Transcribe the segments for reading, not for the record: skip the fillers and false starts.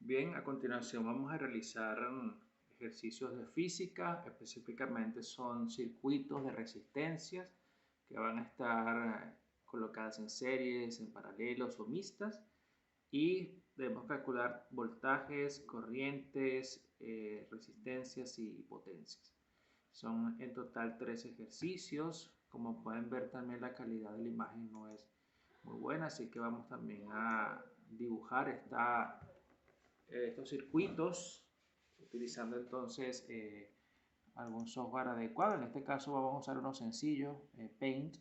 Bien, a continuación vamos a realizar ejercicios de física, específicamente son circuitos de resistencias que van a estar colocadas en series, en paralelos o mixtas y debemos calcular voltajes, corrientes, resistencias y potencias. Son en total 3 ejercicios. Como pueden ver, también la calidad de la imagen no es muy buena, así que vamos también a dibujar estos circuitos utilizando entonces algún software adecuado. En este caso vamos a usar uno sencillo, Paint,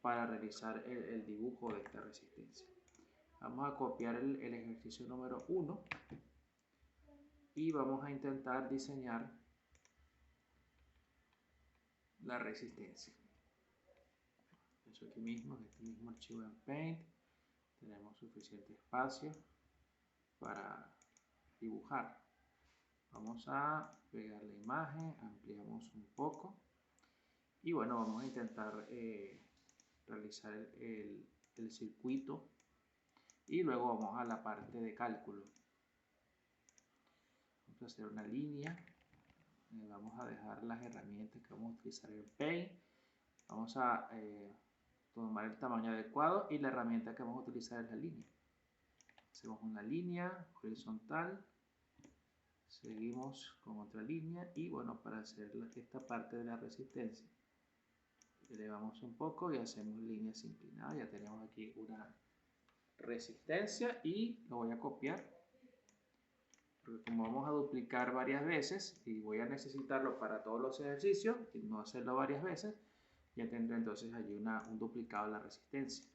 para realizar el dibujo de esta resistencia. Vamos a copiar el ejercicio número 1 y vamos a intentar diseñar la resistencia. Eso aquí mismo, en este mismo archivo en Paint, tenemos suficiente espacio para dibujar. Vamos a pegar la imagen, ampliamos un poco y bueno, vamos a intentar realizar el circuito y luego vamos a la parte de cálculo. Vamos a hacer una línea, vamos a dejar las herramientas que vamos a utilizar en Paint, vamos a tomar el tamaño adecuado y la herramienta que vamos a utilizar es la línea. Hacemos una línea horizontal, seguimos con otra línea y bueno, para hacer esta parte de la resistencia elevamos un poco y hacemos líneas inclinadas. Ya tenemos aquí una resistencia y lo voy a copiar porque como vamos a duplicar varias veces y voy a necesitarlo para todos los ejercicios y no hacerlo varias veces, ya tendré entonces allí un duplicado de la resistencia.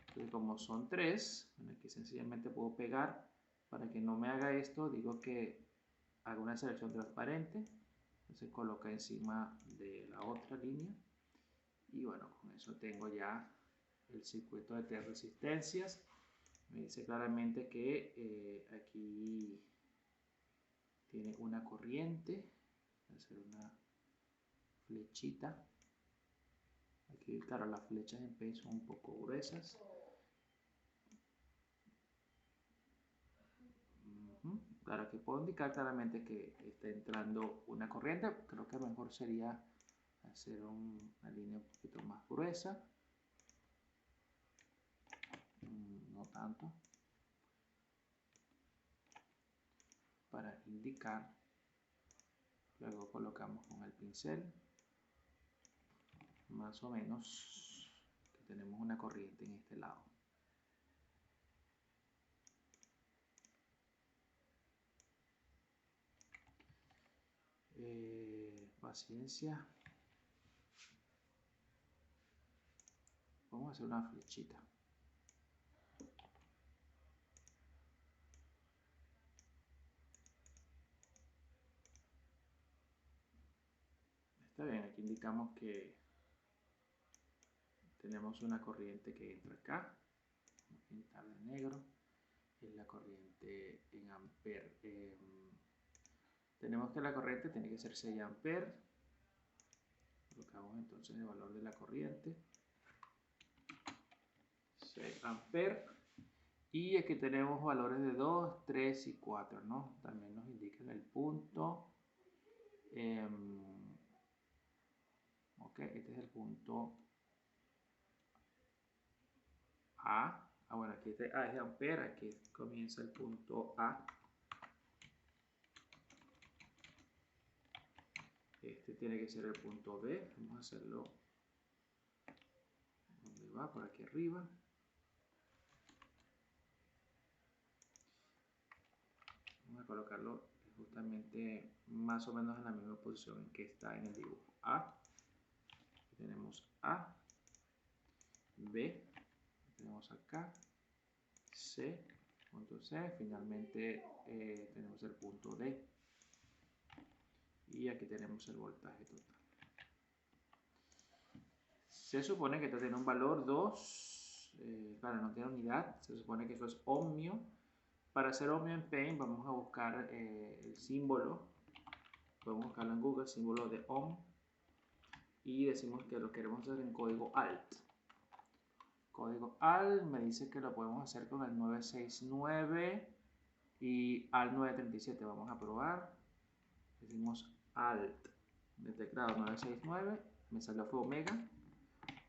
Entonces, como son 3, aquí sencillamente puedo pegar. Para que no me haga esto, digo que hago una selección transparente, se coloca encima de la otra línea y bueno, con eso tengo ya el circuito de 3 resistencias. Me dice claramente que aquí tiene una corriente. Voy a hacer una flechita. Aquí, claro, las flechas en Paint son un poco gruesas. Claro, aquí puedo indicar claramente que está entrando una corriente. Creo que mejor sería hacer una línea un poquito más gruesa. No tanto. Para indicar. Luego colocamos con el pincel. Más o menos que tenemos una corriente en este lado. Paciencia. Vamos a hacer una flechita. Está bien, aquí indicamos que tenemos una corriente que entra acá. Vamos a pintar de negro. Es la corriente en amperes. Tenemos que la corriente tiene que ser 6 amperes. Colocamos entonces el valor de la corriente. 6 amperes. Y aquí tenemos valores de 2, 3 y 4, ¿no? También nos indican el punto. Ok, este es el punto A. Bueno, aquí este A es de ampere, aquí comienza el punto A. Este tiene que ser el punto B. Vamos a hacerlo. ¿Dónde va? Por aquí arriba. Vamos a colocarlo justamente más o menos en la misma posición en que está en el dibujo. A. Aquí tenemos A. B. Tenemos acá. C. Punto C. Finalmente tenemos el punto D. Y aquí tenemos el voltaje total. Se supone que esto tiene un valor 2, claro, no tiene unidad, se supone que eso es ohmio. Para hacer ohmio en Paint vamos a buscar el símbolo, podemos buscarlo en Google, símbolo de ohm, y decimos que lo queremos hacer en código ALT. Código ALT me dice que lo podemos hacer con el 969 y Alt 937 vamos a probar. Decimos Alt de teclado 969, me salió fue Omega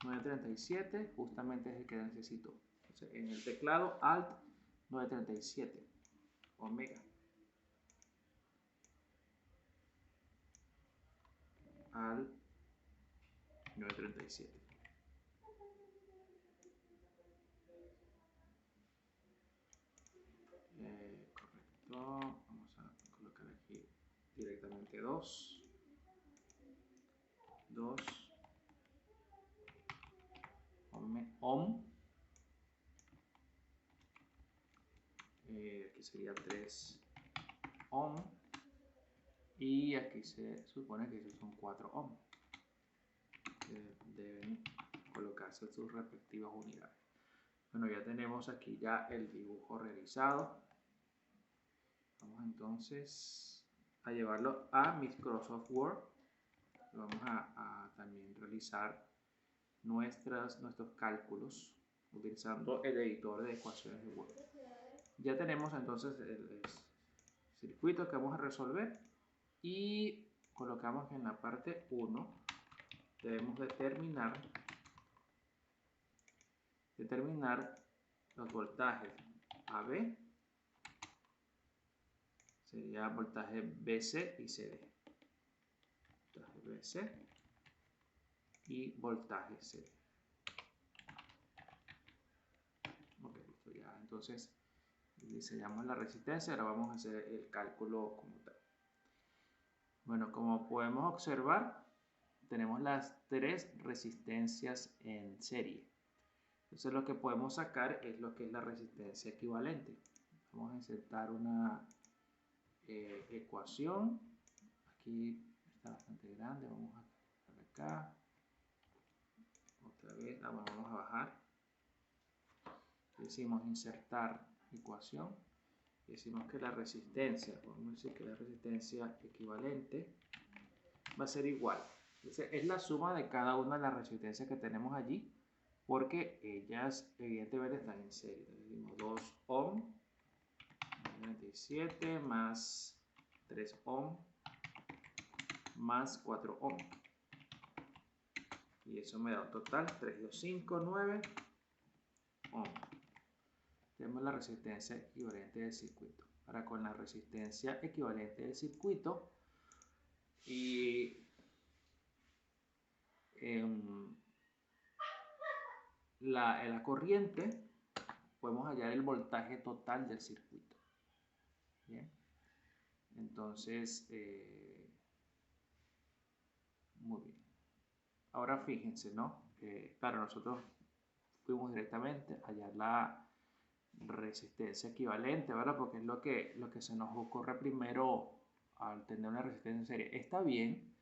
937, justamente es el que necesito. Entonces, en el teclado Alt 937, Omega. Alt 937. Correcto. Vamos a colocar aquí directamente 2. Ohm. Aquí sería 3 ohm. Y aquí se supone que esos son 4 ohm. Deben colocarse sus respectivas unidades. Bueno, ya tenemos aquí ya el dibujo realizado. Vamos entonces a llevarlo a Microsoft Word. Vamos a también realizar nuestros cálculos utilizando el editor de ecuaciones de Word. Ya tenemos entonces el circuito que vamos a resolver y colocamos que en la parte 1 debemos determinar los voltajes AB, sería voltaje BC y CD. Voltaje BC y voltaje CD. Ok, listo ya. Entonces diseñamos la resistencia, ahora vamos a hacer el cálculo como tal. Bueno, como podemos observar, tenemos las 3 resistencias en serie. Entonces lo que podemos sacar es lo que es la resistencia equivalente. Vamos a insertar una ecuación. Aquí está bastante grande, vamos a bajar acá. Otra vez la vamos a bajar. Decimos insertar ecuación. Decimos que la resistencia, podemos decir que la resistencia equivalente va a ser igual. Entonces, es la suma de cada una de las resistencias que tenemos allí, porque ellas evidentemente están en serie. Entonces, decimos 2 ohm, 97 más 3 ohm, más 4 ohm. Y eso me da un total 3,259 ohm. Tenemos la resistencia equivalente del circuito. Ahora con la resistencia equivalente del circuito y la corriente, podemos hallar el voltaje total del circuito. Bien. Entonces, muy bien. Ahora fíjense, ¿no? Claro, nosotros fuimos directamente a hallar la resistencia equivalente, ¿verdad? Porque es lo que se nos ocurre primero al tener una resistencia en serie. Está bien,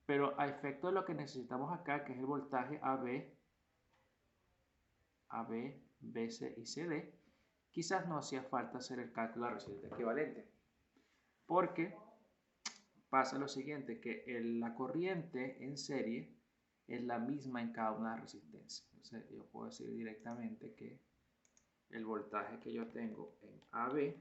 pero a efecto de lo que necesitamos acá, que es el voltaje AB, BC y CD, quizás no hacía falta hacer el cálculo de la resistencia equivalente. Porque pasa lo siguiente, que la corriente en serie es la misma en cada una de las resistencias. Entonces yo puedo decir directamente que el voltaje que yo tengo en AB,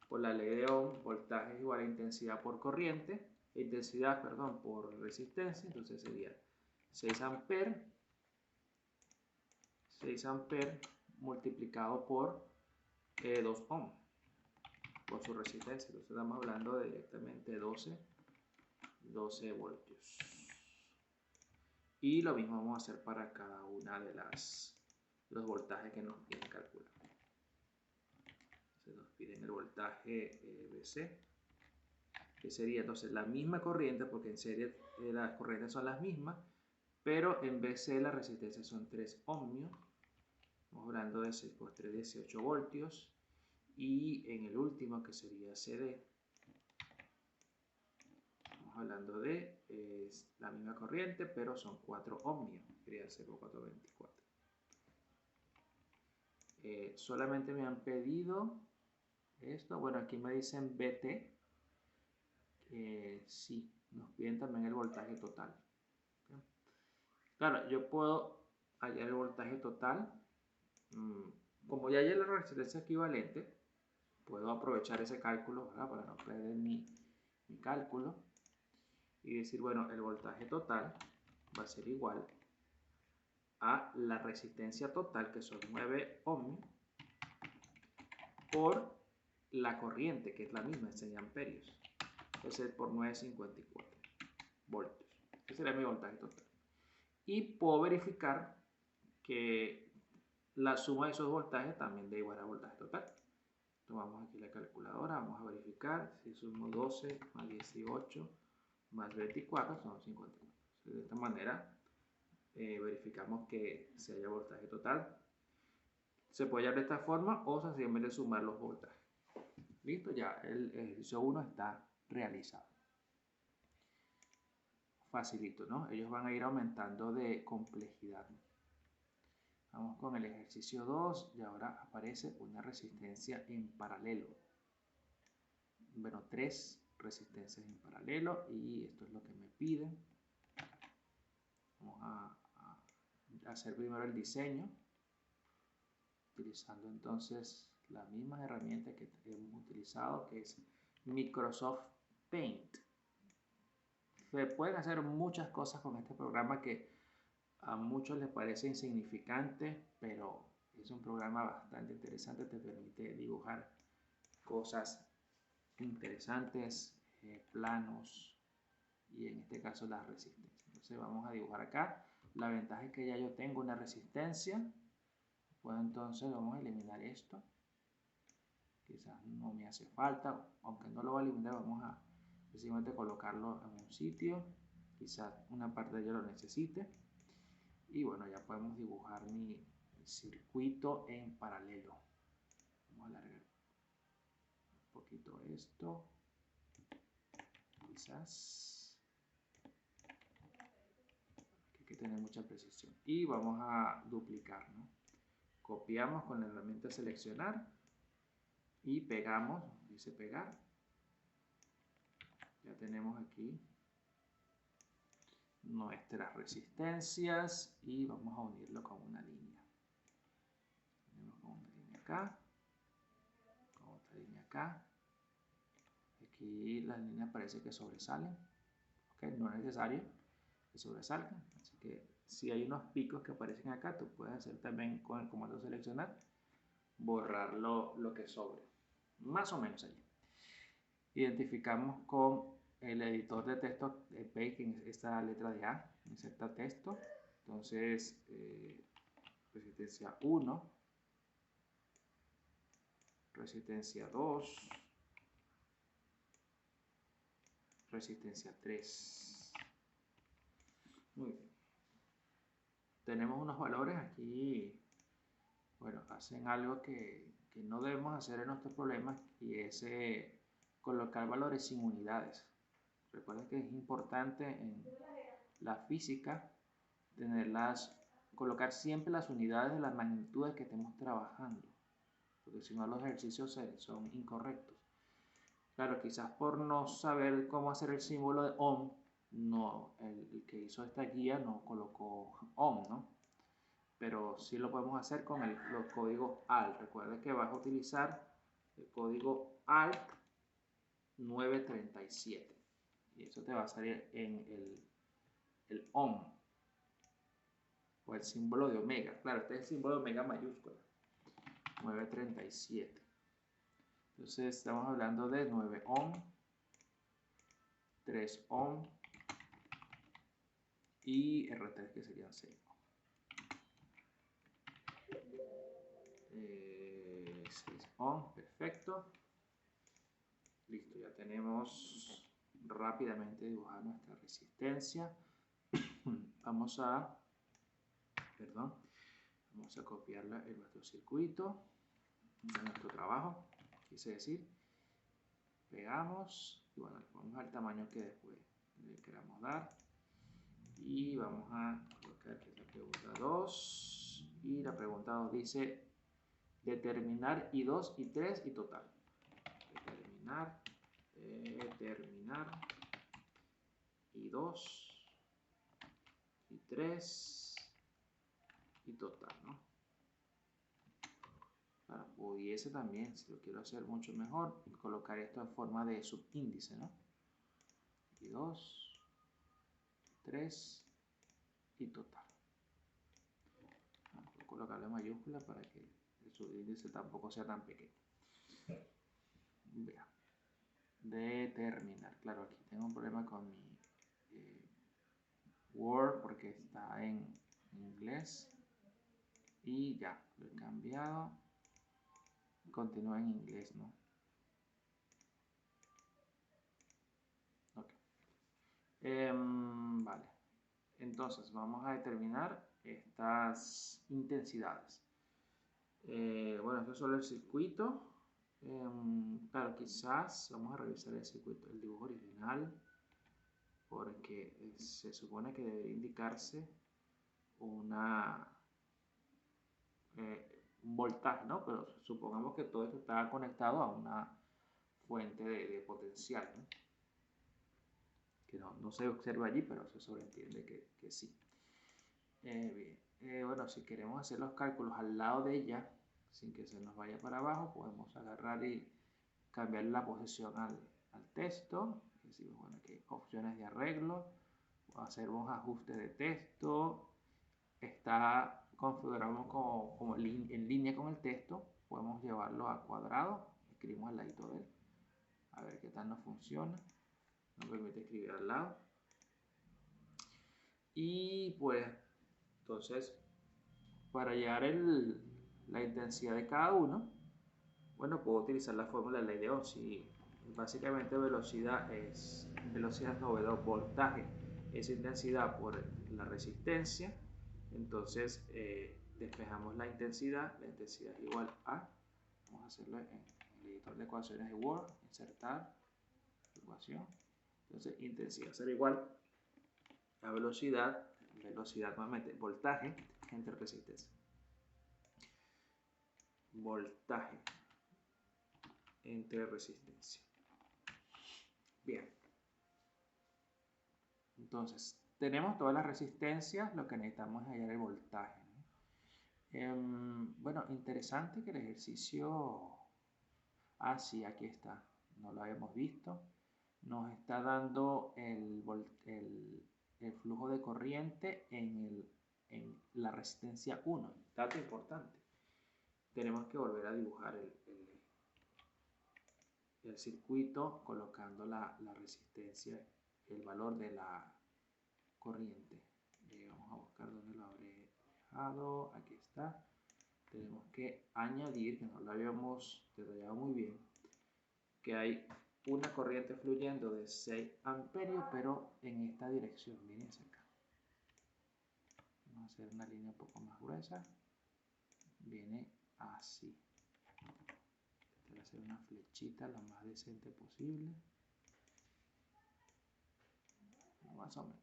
por la ley de Ohm, voltaje es igual a intensidad por corriente, intensidad, perdón, por resistencia, entonces sería 6 amperes multiplicado por 2 ohm por su resistencia. Entonces estamos hablando de directamente 12 voltios. Y lo mismo vamos a hacer para cada una de los voltajes que nos piden calcular. Se nos piden el voltaje BC, que sería entonces la misma corriente, porque en serie las corrientes son las mismas, pero en BC la resistencia son 3 ohmios. Estamos hablando de 6 por 3, 18 voltios. Y en el último, que sería CD, estamos hablando de la misma corriente, pero son 4 ohmios. Quería ser 424. Solamente me han pedido esto. Bueno, aquí me dicen BT. Sí, nos piden también el voltaje total. ¿Okay? Claro, yo puedo hallar el voltaje total. Como ya hay la resistencia equivalente, aprovechar ese cálculo, ¿verdad? Para no perder mi cálculo. Y decir, bueno, el voltaje total va a ser igual a la resistencia total, que son 9 ohms, por la corriente, que es la misma, es en amperios. Entonces, por 9,54 voltios. Ese será mi voltaje total. Y puedo verificar que la suma de esos voltajes también da igual al voltaje total. Tomamos aquí la calculadora, vamos a verificar. Si sumo 12 más 18 más 24 son 54. De esta manera verificamos que se haya voltaje total. Se puede hallar de esta forma o sencillamente sumar los voltajes. Listo, ya el ejercicio 1 está realizado. Facilito, ¿no? Ellos van a ir aumentando de complejidad. Vamos con el ejercicio 2 y ahora aparece una resistencia en paralelo. Bueno, 3 resistencias en paralelo y esto es lo que me piden. Vamos a hacer primero el diseño, utilizando entonces las mismas herramientas que hemos utilizado, que es Microsoft Paint. Se pueden hacer muchas cosas con este programa que a muchos les parece insignificante, pero es un programa bastante interesante, te permite dibujar cosas interesantes, planos y en este caso las resistencias. Entonces vamos a dibujar acá. La ventaja es que ya yo tengo una resistencia, pues entonces vamos a eliminar esto. Quizás no me hace falta, aunque no lo voy a eliminar, vamos a simplemente colocarlo en un sitio. Quizás una parte de ello lo necesite. Y bueno, ya podemos dibujar mi circuito en paralelo. Vamos a alargar un poquito esto. Quizás. Aquí hay que tener mucha precisión. Y vamos a duplicar, ¿no? Copiamos con la herramienta seleccionar y pegamos, dice pegar. Ya tenemos aquí nuestras resistencias y vamos a unirlo con una línea. Tenemos con una línea acá, con otra línea acá. Aquí las líneas parece que sobresalen, ¿okay? No es necesario que sobresalgan, así que si hay unos picos que aparecen acá, tú puedes hacer también con el comando seleccionar, borrar lo que sobre, más o menos allí. Identificamos con el editor de texto de Paint, en esta letra de A, inserta texto. Entonces, resistencia 1, resistencia 2, resistencia 3. Muy bien. Tenemos unos valores aquí, bueno, hacen algo que no debemos hacer en nuestros problemas, y es colocar valores sin unidades. Recuerden que es importante en la física colocar siempre las unidades de las magnitudes que estemos trabajando, porque si no los ejercicios son incorrectos. Claro, quizás por no saber cómo hacer el símbolo de ohm, no, el que hizo esta guía no colocó ohm, ¿no? Pero sí lo podemos hacer con los códigos ALT. Recuerden que vas a utilizar el código ALT 937 y eso te va a salir en el ohm o el símbolo de omega. Claro, este es el símbolo de omega mayúscula, 937. Entonces estamos hablando de 9 ohm, 3 ohm y R3 que serían 6 ohm. 6 ohm, perfecto. Listo, ya tenemos rápidamente dibujada nuestra resistencia. Vamos a copiarla en nuestro circuito, en nuestro trabajo, quise decir. Pegamos y bueno, vamos al tamaño que después le queramos dar. Y vamos a colocar aquí la pregunta 2. Y la pregunta 2 dice determinar I2, I3 y total. Determinar I2, I3 y total, ¿no? Claro, pudiese también, si lo quiero hacer mucho mejor, colocar esto en forma de subíndice, ¿no? Y 2, 3 y total. Voy a colocarle mayúscula para que el subíndice tampoco sea tan pequeño. Vea. Determinar. Claro, aquí tengo un problema con mi Word porque está en inglés. Y ya, lo he cambiado. Continúa en inglés, ¿no? Ok. Vale. Entonces, vamos a determinar estas intensidades. Bueno, esto es solo el circuito. Claro, quizás vamos a revisar el circuito, el dibujo original, porque se supone que debería indicarse un voltaje, ¿no? Pero supongamos que todo esto está conectado a una fuente de potencial, ¿no? Que no se observa allí, pero se sobreentiende que sí. Bien, bueno, si queremos hacer los cálculos al lado de ella, sin que se nos vaya para abajo, podemos agarrar y cambiar la posición al texto. Decimos, bueno, aquí opciones de arreglo, hacemos ajustes de texto, está configurado como en línea con el texto, podemos llevarlo a cuadrado, escribimos al ladito de él, a ver qué tal nos funciona, nos permite escribir al lado. Y pues, entonces, para hallar la intensidad de cada uno, bueno, puedo utilizar la fórmula de ley de Ohm. Si básicamente velocidad no, voltaje es intensidad por la resistencia, entonces despejamos la intensidad es igual a, vamos a hacerlo en el editor de ecuaciones de Word, insertar ecuación, entonces intensidad será igual a velocidad nuevamente, voltaje entre resistencia. Voltaje entre resistencia. Bien. Entonces, tenemos todas las resistencias, lo que necesitamos es hallar el voltaje, ¿no? Bueno, interesante que el ejercicio... Ah, sí, aquí está. No lo habíamos visto. Nos está dando el flujo de corriente en la resistencia 1. Dato importante. Tenemos que volver a dibujar el circuito colocando la resistencia, el valor de la corriente. Vamos a buscar dónde lo habré dejado. Aquí está. Tenemos que añadir, que no lo habíamos detallado muy bien, que hay una corriente fluyendo de 6 amperios, pero en esta dirección. Miren acá. Vamos a hacer una línea un poco más gruesa. Viene así. Voy a hacer una flechita lo más decente posible. Más o menos.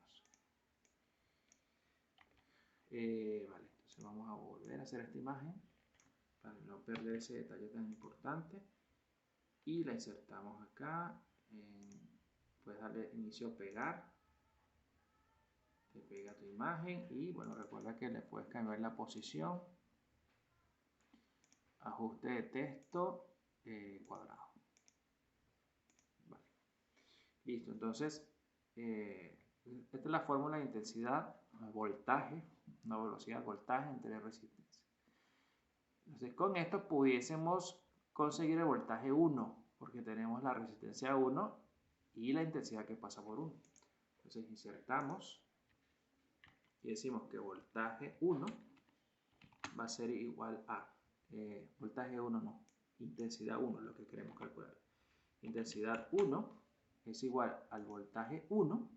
Vale, entonces vamos a volver a hacer esta imagen para no perder ese detalle tan importante. Y la insertamos acá. Puedes darle inicio a pegar. Te pega tu imagen y bueno, recuerda que le puedes cambiar la posición. Ajuste de texto cuadrado. Vale. Listo, entonces esta es la fórmula de intensidad, voltaje, no velocidad, voltaje entre resistencia. Entonces con esto pudiésemos conseguir el voltaje 1, porque tenemos la resistencia 1 y la intensidad que pasa por 1. Entonces insertamos y decimos que voltaje 1 va a ser igual a voltaje 1 no, intensidad 1, lo que queremos calcular. Intensidad 1 es igual al voltaje 1,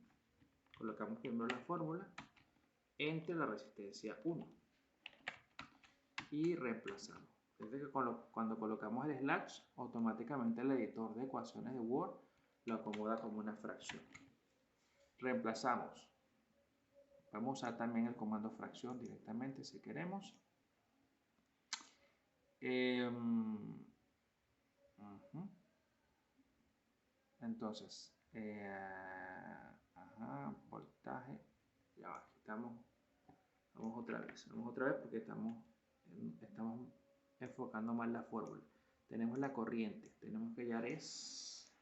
colocamos primero la fórmula, entre la resistencia 1 y reemplazamos. Fíjense que cuando colocamos el slash, automáticamente el editor de ecuaciones de Word lo acomoda como una fracción. Reemplazamos. Vamos a usar también el comando fracción directamente si queremos. Entonces, voltaje, ya va, vamos otra vez porque estamos enfocando más la fórmula. Tenemos la corriente, tenemos que hallar es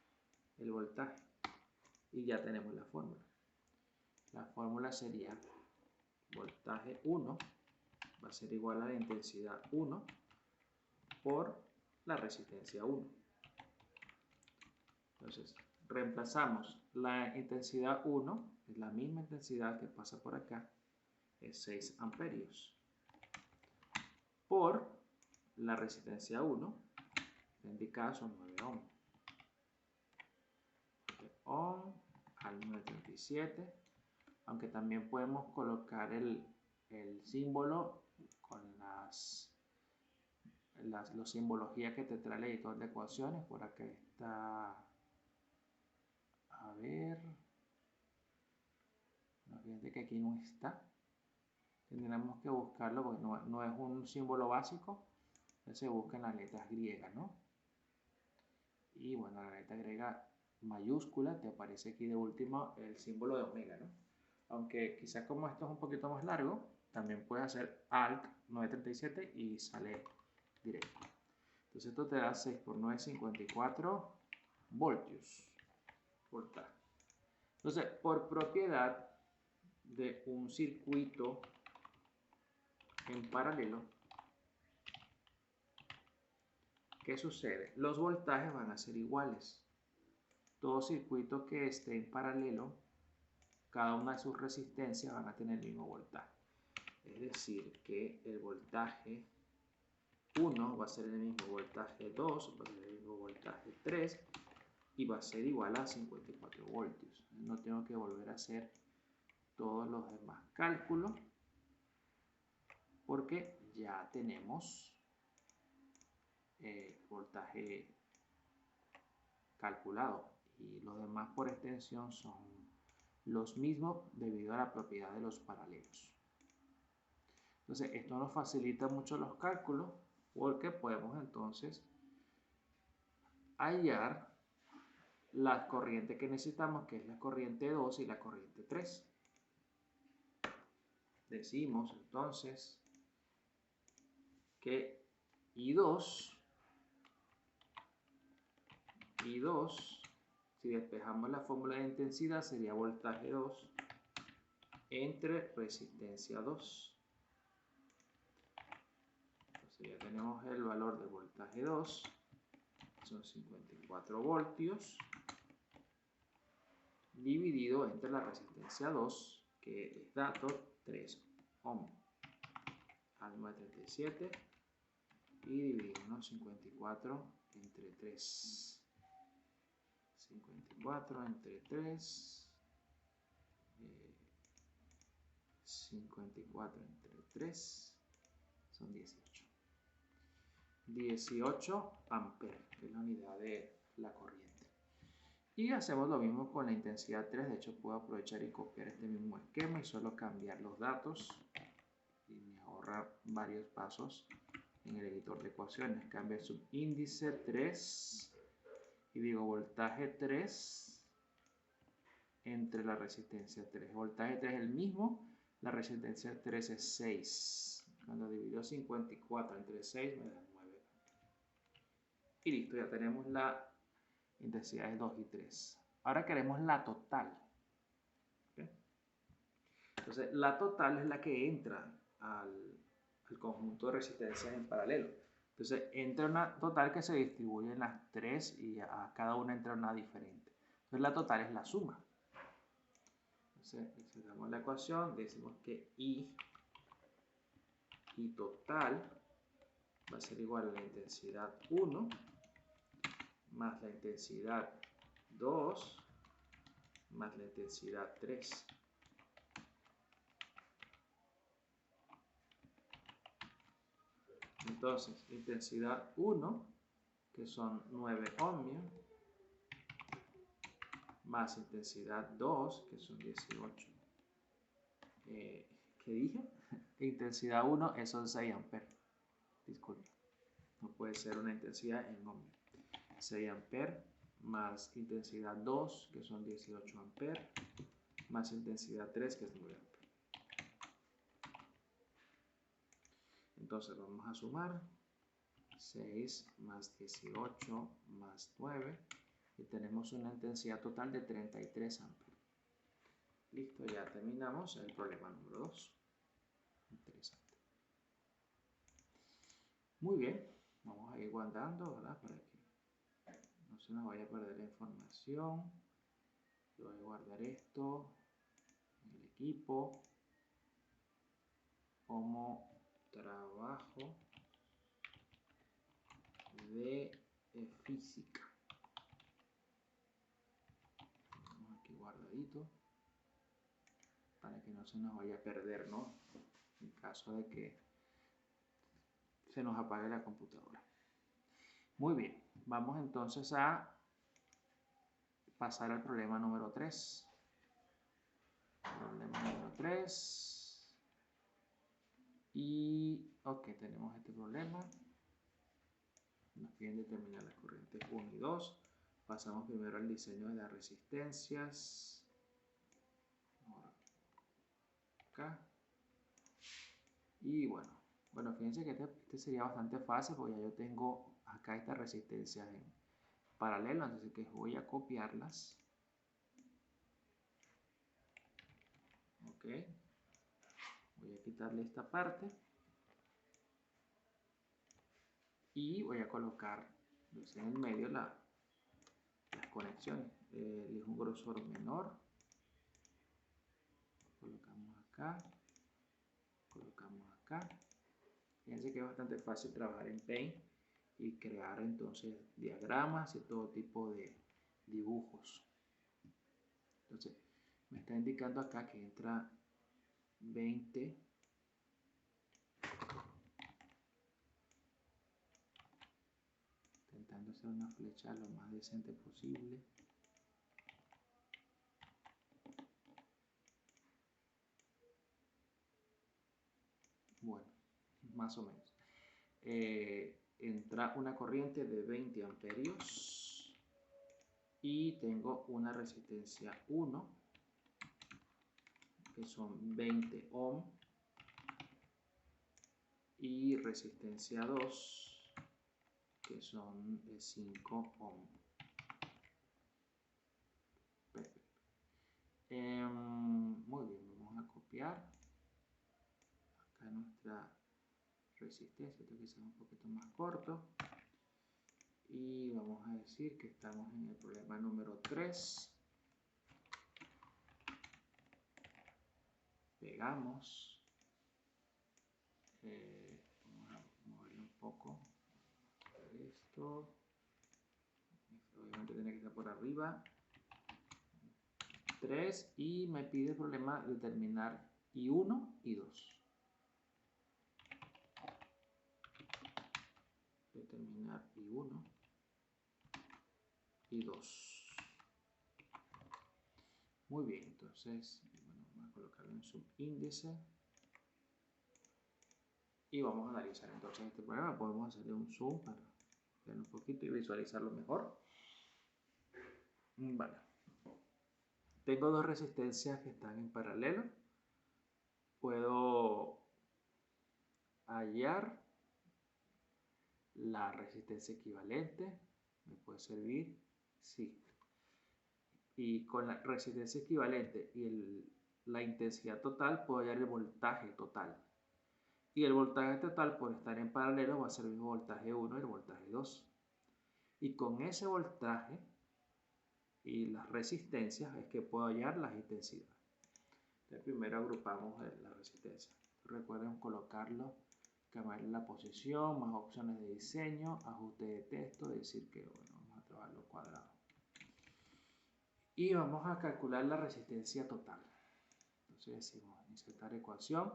el voltaje y ya tenemos la fórmula. La fórmula sería voltaje 1 va a ser igual a la intensidad 1 por la resistencia 1. Entonces, reemplazamos la intensidad 1, es la misma intensidad que pasa por acá, es 6 amperios, por la resistencia 1, en este caso 9 ohm. 9 ohm al 937, aunque también podemos colocar el símbolo con los simbologías que te trae el editor de ecuaciones. Por acá está, a ver, no, fíjate que aquí no está, tendremos que buscarlo porque no es un símbolo básico, entonces se busca en las letras griegas, ¿no? Y bueno, la letra griega mayúscula, te aparece aquí de último el símbolo de omega, ¿no? Aunque quizás como esto es un poquito más largo, también puedes hacer Alt 937 y sale directo. Entonces esto te da 6 por 9, 54 voltios. Voltaje. Entonces, por propiedad de un circuito en paralelo, ¿qué sucede? Los voltajes van a ser iguales. Todo circuito que esté en paralelo, cada una de sus resistencias van a tener el mismo voltaje. Es decir, que el voltaje 1 va a ser el mismo voltaje 2, va a ser el mismo voltaje 3 y va a ser igual a 54 voltios. No tengo que volver a hacer todos los demás cálculos porque ya tenemos voltaje calculado y los demás por extensión son los mismos debido a la propiedad de los paralelos. Entonces esto nos facilita mucho los cálculos porque podemos entonces hallar la corriente que necesitamos, que es la corriente 2 y la corriente 3. Decimos entonces que I2, si despejamos la fórmula de intensidad, sería voltaje 2 entre resistencia 2. Entonces ya tenemos el valor de voltaje 2, son 54 voltios, dividido entre la resistencia 2, que es dato 3 ohm al 937, y dividimos 54 entre 3. 54 entre 3, 54 entre 3 son 18. 18 amperes, que es la unidad de la corriente. Y hacemos lo mismo con la intensidad 3. De hecho, puedo aprovechar y copiar este mismo esquema y solo cambiar los datos y me ahorra varios pasos en el editor de ecuaciones. Cambio subíndice 3 y digo voltaje 3 entre la resistencia 3. Voltaje 3 es el mismo, la resistencia 3 es 6. Cuando divido 54 entre 6 me da 9. Y listo, ya tenemos la intensidad de 2 y 3. Ahora queremos la total. ¿Okay? Entonces, la total es la que entra al conjunto de resistencias en paralelo. Entonces, entra una total que se distribuye en las 3 y a cada una entra una diferente. Entonces, la total es la suma. Entonces, expresamos la ecuación, decimos que I total va a ser igual a la intensidad 1 más la intensidad 2 más la intensidad 3. Entonces, intensidad 1, que son 9 ohmios, más intensidad 2, que son 18. ¿Qué dije? Intensidad 1 son 6 amperes. Disculpe, no puede ser una intensidad en ohmios. 6 amperes más intensidad 2, que son 18 amperes, más intensidad 3, que es 9 amperes. Entonces vamos a sumar. 6 más 18 más 9 y tenemos una intensidad total de 33 amperes. Listo, ya terminamos el problema número 2. Interesante. Muy bien, vamos a ir guardando, ¿verdad? Para que no se nos vaya a perder la información. Yo voy a guardar esto en el equipo como trabajo de física. Vamos aquí guardadito para que no se nos vaya a perder, ¿no? En caso de que se nos apague la computadora. Muy bien, vamos entonces a pasar al problema número 3. Problema número 3. Y, ok, tenemos este problema. Nos piden determinar las corrientes 1 y 2. Pasamos primero al diseño de las resistencias. Acá. Y bueno, fíjense que este sería bastante fácil porque ya yo tengo acá estas resistencias en paralelo, entonces que voy a copiarlas. Ok. Voy a quitarle esta parte. Y voy a colocar en el medio las conexiones. Es un grosor menor. Colocamos acá. Colocamos acá. Fíjense que es bastante fácil trabajar en Paint y crear entonces diagramas y todo tipo de dibujos. Entonces me está indicando acá que entra 20 intentando hacer una flecha lo más decente posible. Bueno, más o menos. Entra una corriente de 20 amperios y tengo una resistencia 1 que son 20 ohm y resistencia 2 que son 5 ohm. Perfecto. Muy bien, vamos a copiar acá nuestra resistencia, esto quizás un poquito más corto. Y vamos a decir que estamos en el problema número 3. Pegamos. Vamos a moverlo un poco. Esto. Obviamente tiene que estar por arriba. 3. Y me pide el problema determinar I1 y 2. Determinar I1 y 2. Muy bien, entonces, bueno, vamos a colocarlo en subíndice. Y vamos a analizar entonces este problema. Podemos hacerle un zoom para ver un poquito y visualizarlo mejor. Vale. Tengo dos resistencias que están en paralelo. Puedo hallar la resistencia equivalente. ¿Me puede servir? Sí. Y con la resistencia equivalente y la intensidad total puedo hallar el voltaje total. Y el voltaje total, por estar en paralelo, va a ser el voltaje 1 y el voltaje 2. Y con ese voltaje y las resistencias es que puedo hallar las intensidades. Entonces, primero agrupamos la resistencia. Recuerden colocarlo, cambiar la posición, más opciones de diseño, ajuste de texto, decir que bueno, vamos a trabajarlo cuadrado. Y vamos a calcular la resistencia total. Entonces decimos insertar ecuación.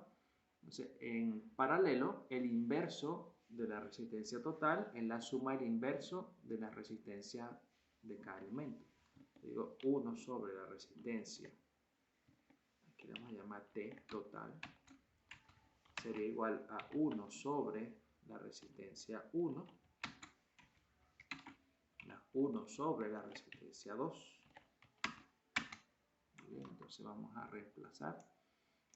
Entonces, en paralelo, el inverso de la resistencia total es la suma del inverso de la resistencia de cada elemento. Digo 1 sobre la resistencia, aquí le vamos a llamar T total, sería igual a 1 sobre la resistencia 1, más 1 sobre la resistencia 2. Bien, entonces vamos a reemplazar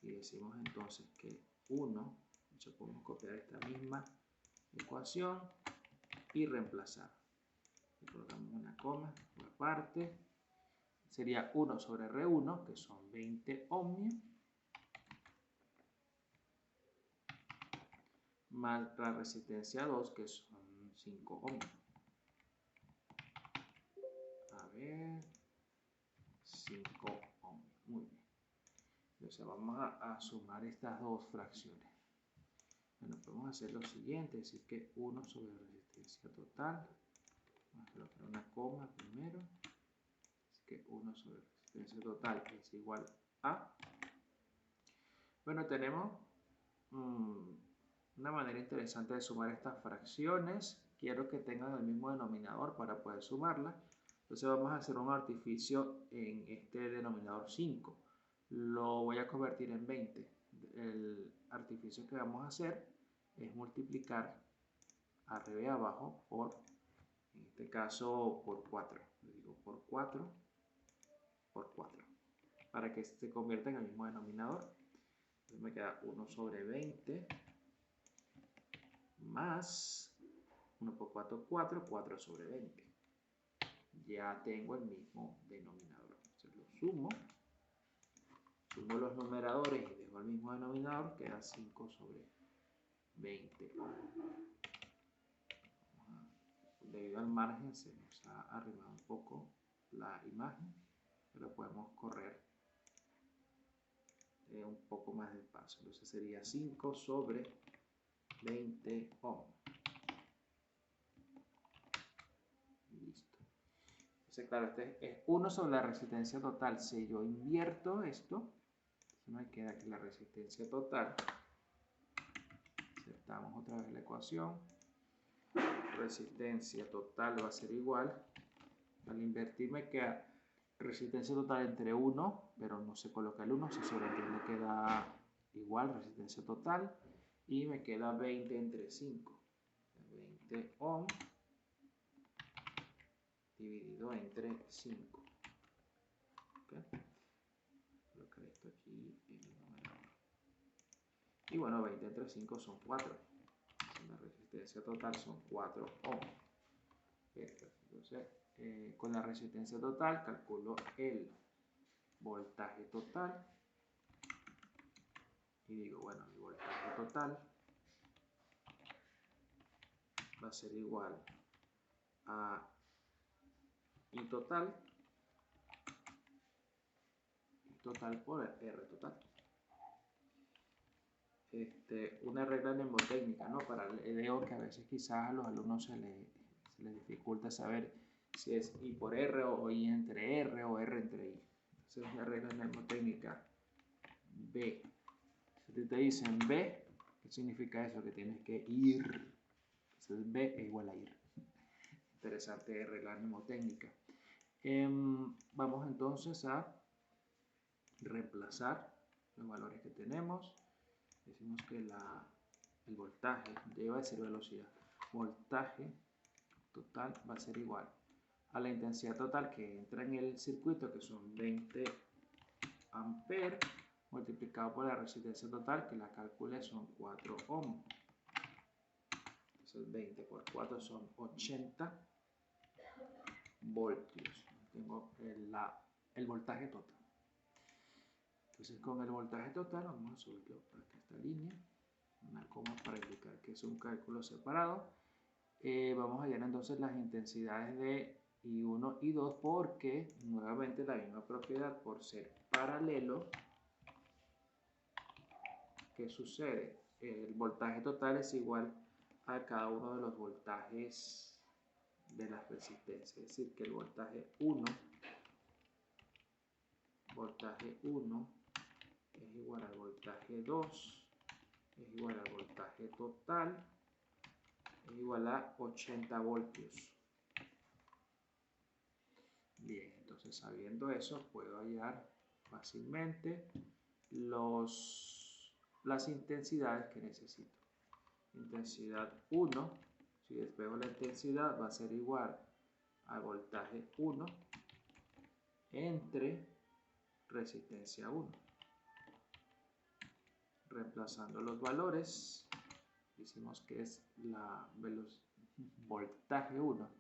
y decimos entonces que 1, podemos copiar esta misma ecuación, y reemplazar. Y colocamos una coma por aparte. Sería 1 sobre R1, que son 20 ohmios, más la resistencia 2, que son 5 ohmios. A ver, 5 ohmios. Muy bien. Entonces vamos a sumar estas dos fracciones. Bueno, podemos hacer lo siguiente, es decir que 1 sobre la resistencia total. Vamos a colocar una coma primero. Así que 1 sobre la resistencia total es igual a... Bueno, tenemos una manera interesante de sumar estas fracciones. Quiero que tengan el mismo denominador para poder sumarlas. Entonces vamos a hacer un artificio en este denominador 5. Lo voy a convertir en 20. El artificio que vamos a hacer es multiplicar arriba y abajo por, en este caso, por 4. Le digo por 4, por 4. Para que se convierta en el mismo denominador. Entonces me queda 1 sobre 20 más 1 por 4, 4, 4 sobre 20. Ya tengo el mismo denominador. Entonces lo sumo los numeradores y dejo el mismo denominador, queda 5 sobre 20. Debido al margen se nos ha arrimado un poco la imagen, pero podemos correr un poco más despacio. Entonces sería 5 sobre 20 ohms. Listo. Entonces, claro, este es 1 sobre la resistencia total. Si yo invierto esto, me queda que la resistencia total, insertamos otra vez la ecuación, resistencia total va a ser igual, al invertir me queda resistencia total entre 1, pero no se coloca el 1, se sobreentiende que da igual resistencia total, y me queda 20 entre 5, 20 ohms dividido entre 5. ¿Okay? Colocar esto aquí en el numerador. Y bueno, 20 entre 5 son 4. La resistencia total son 4 ohms. Entonces, con la resistencia total calculo el voltaje total. Y digo, bueno, mi voltaje total va a ser igual a I total por R total. Una regla mnemotécnica, ¿no? Para el EDO, que a veces quizás a los alumnos se les dificulta saber si es I por R o I entre R o R entre I. Entonces la regla mnemotécnica B. Si te dicen B, ¿qué significa eso? Que tienes que ir. Entonces B es igual a ir. Interesante regla mnemotécnica. Vamos entonces a reemplazar los valores que tenemos. Decimos que el voltaje, debe decir velocidad, voltaje total va a ser igual a la intensidad total que entra en el circuito, que son 20 amperes, multiplicado por la resistencia total, que la calculé son 4 ohms. Entonces 20 por 4 son 80 voltios. Tengo el voltaje total. Entonces con el voltaje total vamos a subirlo a esta línea, una coma para indicar que es un cálculo separado. Vamos a hallar entonces las intensidades de I1 y 2 porque nuevamente la misma propiedad, por ser paralelo. ¿Qué sucede? El voltaje total es igual a cada uno de los voltajes de las resistencias, es decir que el voltaje 1 es igual al voltaje 2, es igual al voltaje total, es igual a 80 voltios. Bien, entonces sabiendo eso puedo hallar fácilmente las intensidades que necesito. Intensidad 1, si despejo la intensidad, va a ser igual al voltaje 1 entre resistencia 1. Reemplazando los valores, decimos que es la voltaje 1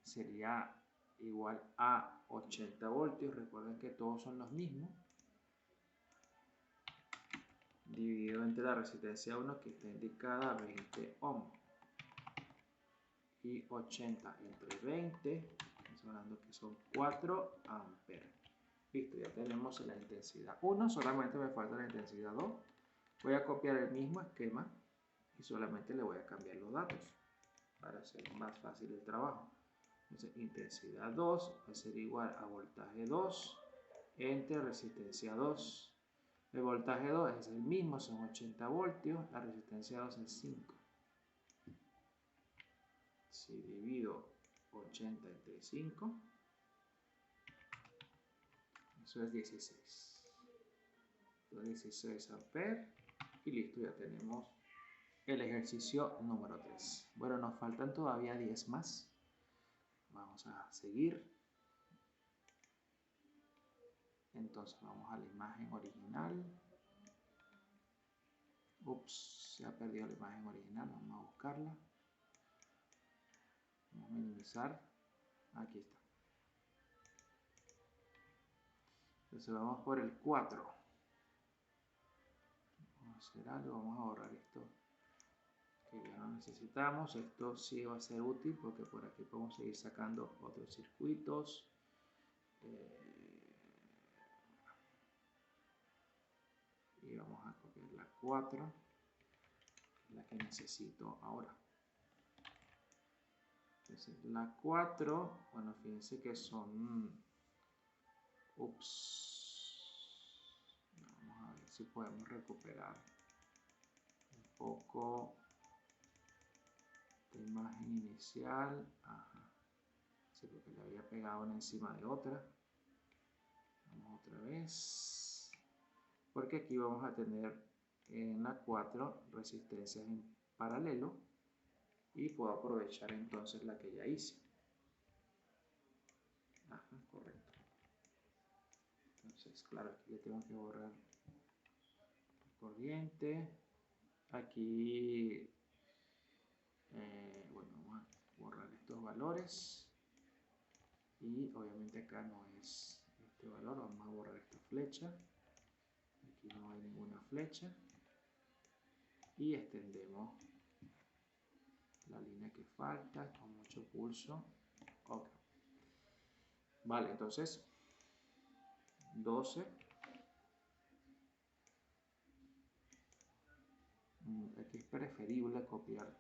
sería igual a 80 voltios. Recuerden que todos son los mismos. Dividido entre la resistencia 1 que está indicada a 20 ohms. Y 80 entre 20, estamos hablando que son 4 amperes. Listo, ya tenemos la intensidad 1, solamente me falta la intensidad 2. Voy a copiar el mismo esquema y solamente le voy a cambiar los datos para hacer más fácil el trabajo. Entonces, intensidad 2 va a ser igual a voltaje 2 entre resistencia 2. El voltaje 2 es el mismo, son 80 voltios, la resistencia 2 es 5. Si divido 80 entre 5, eso es 16. 16 amperes y listo, ya tenemos el ejercicio número 3. Bueno, nos faltan todavía 10 más. Vamos a seguir. Entonces vamos a la imagen original. Ups, se ha perdido la imagen original. Vamos a buscarla. Vamos a minimizar. Aquí está. Entonces vamos por el 4. Vamos a hacer algo. Vamos a borrar esto que ya no necesitamos. Esto sí va a ser útil porque por aquí podemos seguir sacando otros circuitos. Y vamos a copiar la 4, la que necesito ahora. Entonces la 4, bueno, fíjense que son, vamos a ver si podemos recuperar un poco de imagen inicial. Ajá. Sí, porque le había pegado una encima de otra. Vamos otra vez. Porque aquí vamos a tener en la 4 resistencias en paralelo y puedo aprovechar entonces la que ya hice. Ajá, correcto. Entonces, claro, aquí le tengo que borrar corriente. Aquí, bueno, vamos a borrar estos valores. Y obviamente acá no es este valor, vamos a borrar esta flecha. Aquí no hay ninguna flecha. Y extendemos la línea que falta con mucho pulso. Ok. Vale, entonces 12. Aquí es preferible copiar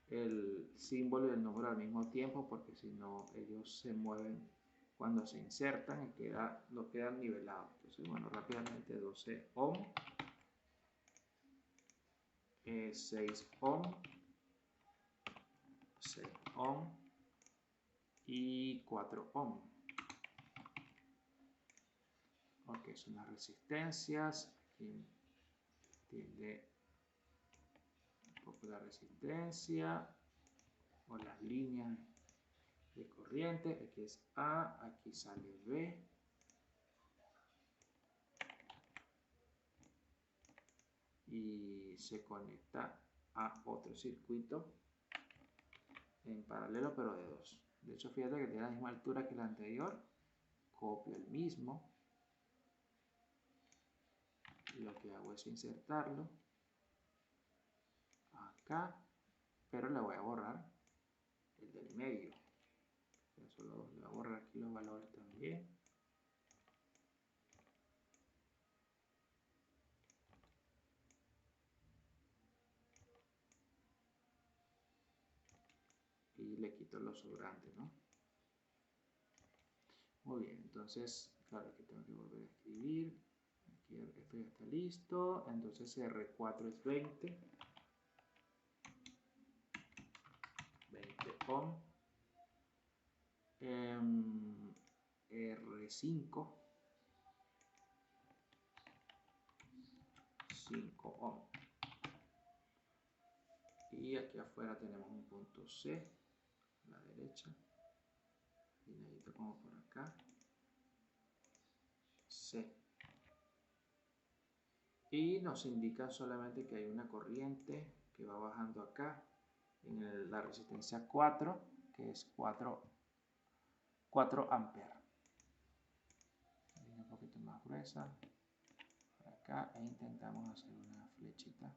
el símbolo y el número al mismo tiempo porque si no ellos se mueven cuando se insertan y lo quedan nivelados. Entonces, bueno, rápidamente 12 ohm, 6 ohm, 6 ohm y 4 ohm. Ok, son las resistencias. Aquí tiene un poco la resistencia o las líneas de corriente. Aquí es A, aquí sale B. Y se conecta a otro circuito en paralelo pero de 2. De hecho, fíjate que tiene la misma altura que el anterior. Copio el mismo. Y lo que hago es insertarlo acá, pero le voy a borrar el del medio. Solo le voy a borrar aquí los valores también. Y le quito los sobrantes, ¿no? Muy bien, entonces, claro que tengo que volver a escribir. Aquí esto ya está listo. Entonces R4 es 20. 20 ohm. R5. 5 ohm. Y aquí afuera tenemos un punto C, a la derecha. Finalito como por acá. C. Y nos indica solamente que hay una corriente que va bajando acá en la resistencia 4, que es 4 amperes. Un poquito más gruesa por acá e intentamos hacer una flechita.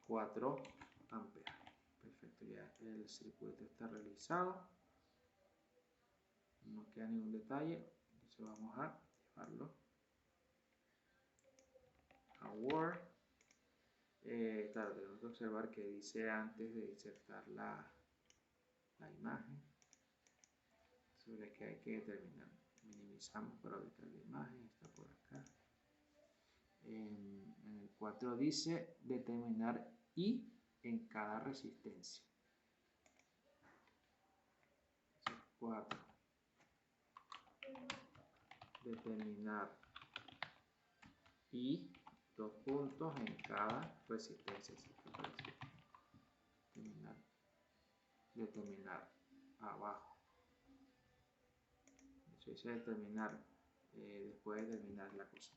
4 amperes. Perfecto, ya el circuito está realizado. No queda ningún detalle. Entonces vamos a llevarlo a Word. Claro, tenemos que observar que dice antes de insertar la imagen sobre qué hay que determinar. Minimizamos para ubicar la imagen, está por acá. En el 4 dice determinar I en cada resistencia. 4. Determinar I, 2 puntos en cada resistencia. Determinar abajo. Eso dice determinar, después de determinar la cosa.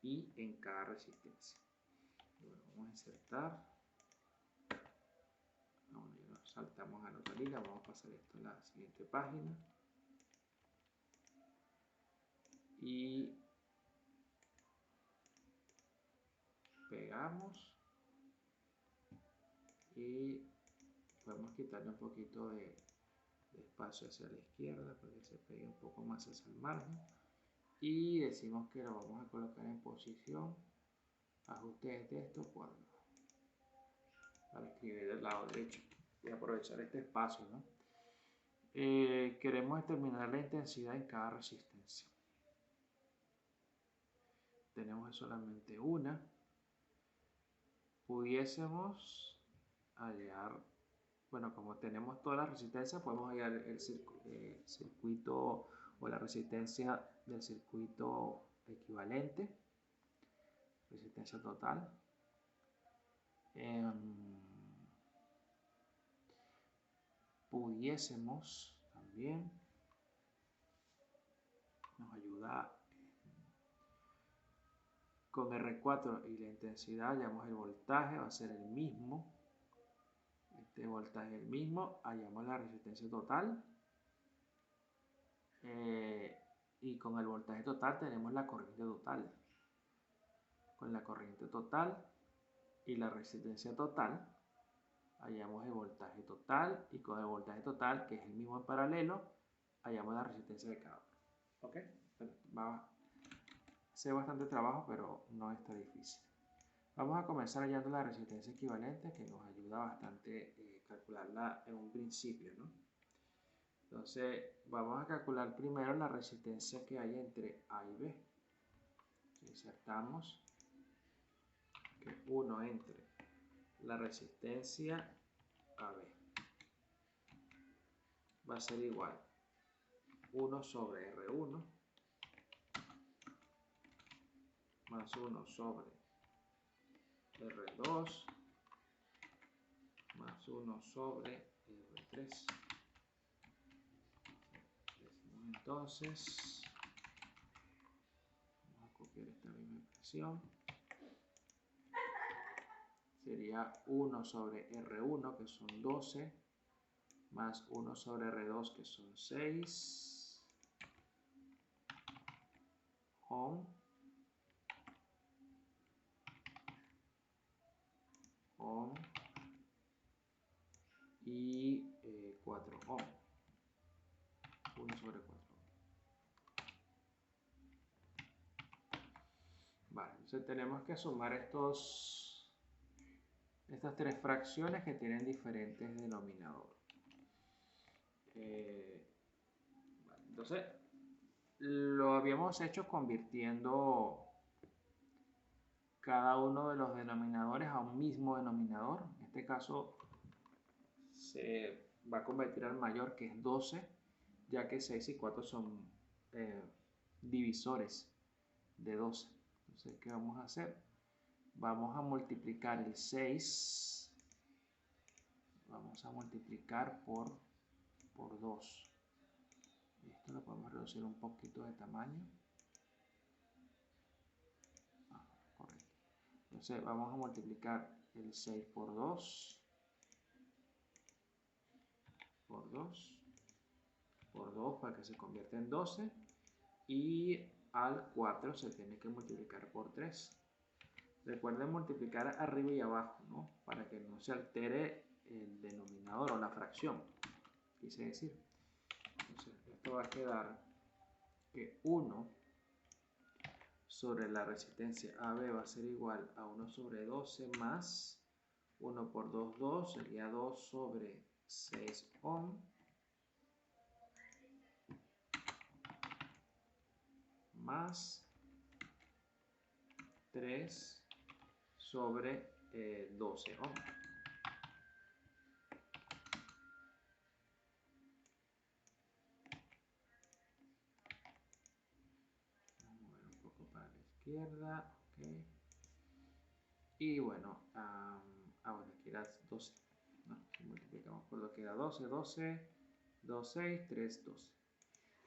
I en cada resistencia. Bueno, vamos a insertar. Bueno, ya nos saltamos a la otra liga. Vamos a pasar esto a la siguiente página. Y pegamos. Y podemos quitarle un poquito de espacio hacia la izquierda para que se pegue un poco más hacia el margen. Y decimos que lo vamos a colocar en posición ajuste de texto cuadro para escribir del lado derecho y aprovechar este espacio, ¿no? Queremos determinar la intensidad en cada resistencia. Tenemos solamente una. Pudiésemos hallar, bueno, como tenemos todas las resistencias, podemos hallar el circuito o la resistencia del circuito equivalente, resistencia total. Pudiésemos también, nos ayuda con R4 y la intensidad, hallamos el voltaje, va a ser el mismo. Este voltaje es el mismo, hallamos la resistencia total. Y con el voltaje total tenemos la corriente total. Con la corriente total y la resistencia total hallamos el voltaje total, y con el voltaje total, que es el mismo en paralelo, hallamos la resistencia de cada uno. ¿Ok? Bueno, va a ser bastante trabajo, pero no está difícil. Vamos a comenzar hallando la resistencia equivalente, que nos ayuda bastante calcularla en un principio, ¿no? Entonces, vamos a calcular primero la resistencia que hay entre A y B. Insertamos que 1 entre la resistencia AB va a ser igual 1 sobre R1 más 1 sobre R2 más 1 sobre R3. Entonces, vamos a copiar esta misma expresión. Sería 1 sobre R1, que son 12, más 1 sobre R2, que son 6, ohm, y 4 ohm. 1 sobre 4. Vale, entonces tenemos que sumar estas tres fracciones que tienen diferentes denominadores. Vale, entonces, lo habíamos hecho convirtiendo cada uno de los denominadores a un mismo denominador. En este caso, se va a convertir al mayor, que es 12, ya que 6 y 4 son divisores de 12. Entonces, ¿qué vamos a hacer? Vamos a multiplicar el 6, vamos a multiplicar por 2. Esto lo podemos reducir un poquito de tamaño. Correcto. Entonces vamos a multiplicar el 6 por 2, por 2, por 2 para que se convierta en 12. Y al 4 se tiene que multiplicar por 3. Recuerden multiplicar arriba y abajo, ¿no? Para que no se altere el denominador o la fracción, quise decir. Entonces, esto va a quedar que 1 sobre la resistencia AB va a ser igual a 1 sobre 12 más 1 por 2, 2, sería 2 sobre 6 ohm, más 3 sobre 12 ohm. Izquierda, ok. Y bueno, bueno, aquí era 12. No, si multiplicamos por lo que era 12, 12, 2, 6, 3, 12.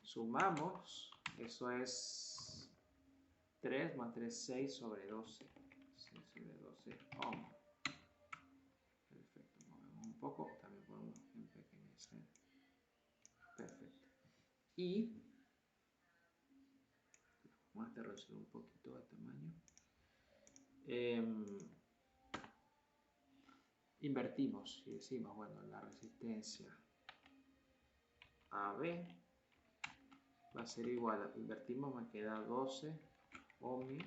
Sumamos, eso es 3 más 3, 6 sobre 12. 6 sobre 12 ohm. Perfecto, movemos un poco, también podemos empequeñecer. Perfecto. Y vamos a reducir un poquito de tamaño. Invertimos y decimos, bueno, la resistencia AB va a ser igual a, invertimos, me queda 12 ohms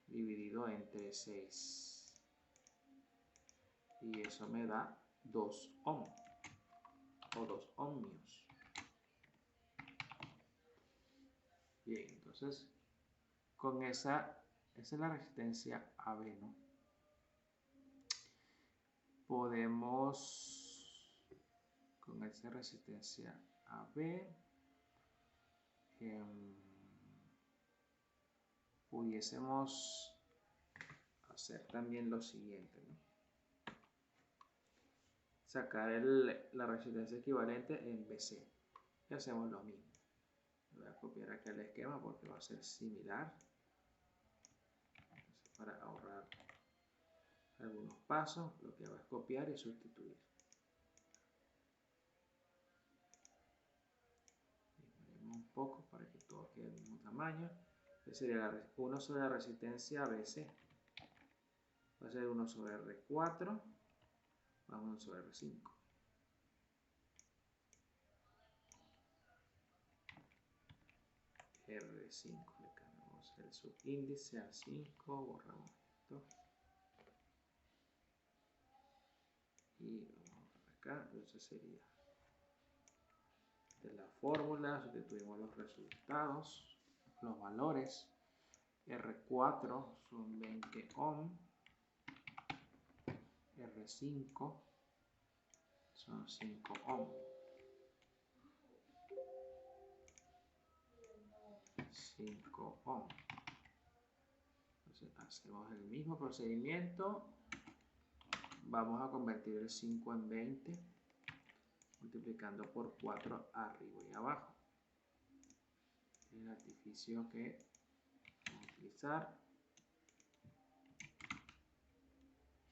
dividido entre 6. Y eso me da 2 ohms o 2 ohmios. Bien, entonces con esa es la resistencia AB, ¿no? Podemos, con esa resistencia AB, pudiésemos hacer también lo siguiente, ¿no? Sacar la resistencia equivalente en BC. Y hacemos lo mismo. Voy a copiar acá el esquema porque va a ser similar. Entonces, para ahorrar algunos pasos, lo que hago es copiar y sustituir. Disminuimos un poco para que todo quede del mismo tamaño. Este sería 1 sobre la resistencia BC. Va a ser 1 sobre R4 más 1 sobre R5. R5, le cambiamos el subíndice a 5, borramos esto. Y vamos a acá, entonces sería de la fórmula, sustituimos los resultados, los valores. R4 son 20 ohm, R5 son 5 ohm. 5 ohm. Entonces hacemos el mismo procedimiento. Vamos a convertir el 5 en 20 multiplicando por 4 arriba y abajo. El artificio que vamos a utilizar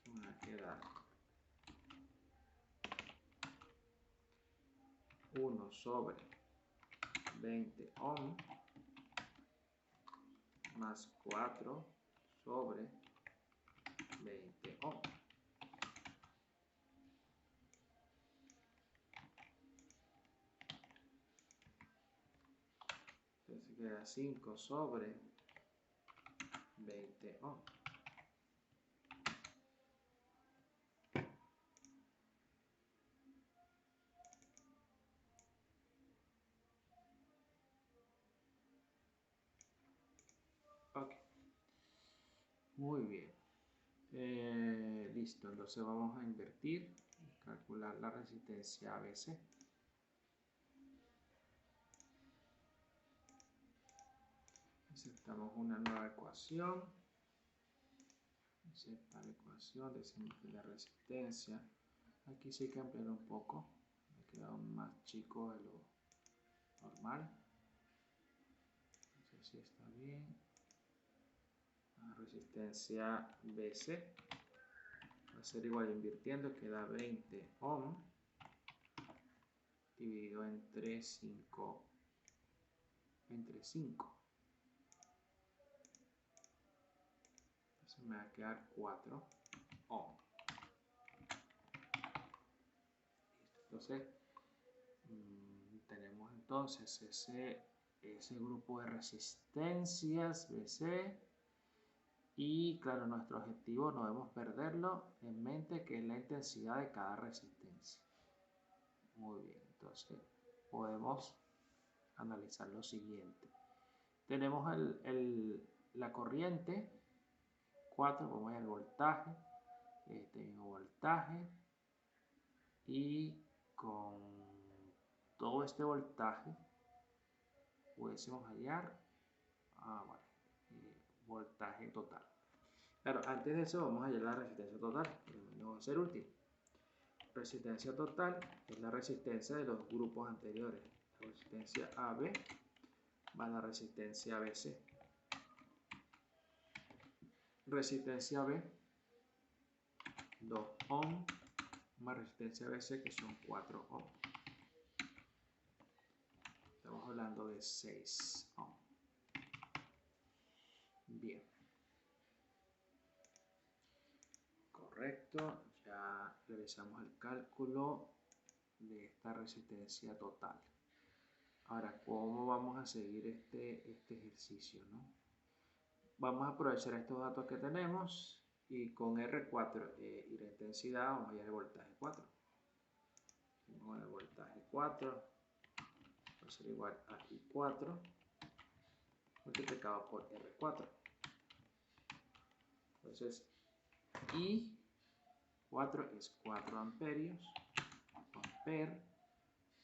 va a quedar 1 sobre 20 ohm más 4 sobre 20 ohm. Entonces queda 5 sobre 20 ohm. Ok. Muy bien. Listo. Entonces vamos a invertir y calcular la resistencia ABC. Insertamos una nueva ecuación. Insertar ecuación, decimos que la resistencia, aquí sí hay que ampliar un poco, me ha quedado más chico de lo normal. Entonces sí está bien. resistencia BC va a ser igual, invirtiendo, queda 20 ohm dividido entre 5. Entonces me va a quedar 4 ohm. Entonces tenemos entonces ese grupo de resistencias BC. Y claro, nuestro objetivo no debemos perderlo en mente, que es la intensidad de cada resistencia. Muy bien, entonces podemos analizar lo siguiente. Tenemos la corriente 4, vamos al voltaje, este mismo voltaje, y con todo este voltaje pudiésemos hallar voltaje total. Claro, antes de eso vamos a hallar la resistencia total, pero no va a ser útil. Resistencia total es la resistencia de los grupos anteriores. La resistencia AB más la resistencia BC. Resistencia B, 2 ohm, más resistencia BC, que son 4 ohm. Estamos hablando de 6 ohm. Bien. Correcto. Ya realizamos el cálculo de esta resistencia total. Ahora, ¿cómo vamos a seguir este ejercicio, no? Vamos a aprovechar estos datos que tenemos y con R4 y la intensidad vamos a hallar el voltaje 4. El voltaje 4 va a ser igual a I4 multiplicado por R4. Entonces, I4 es 4 amperios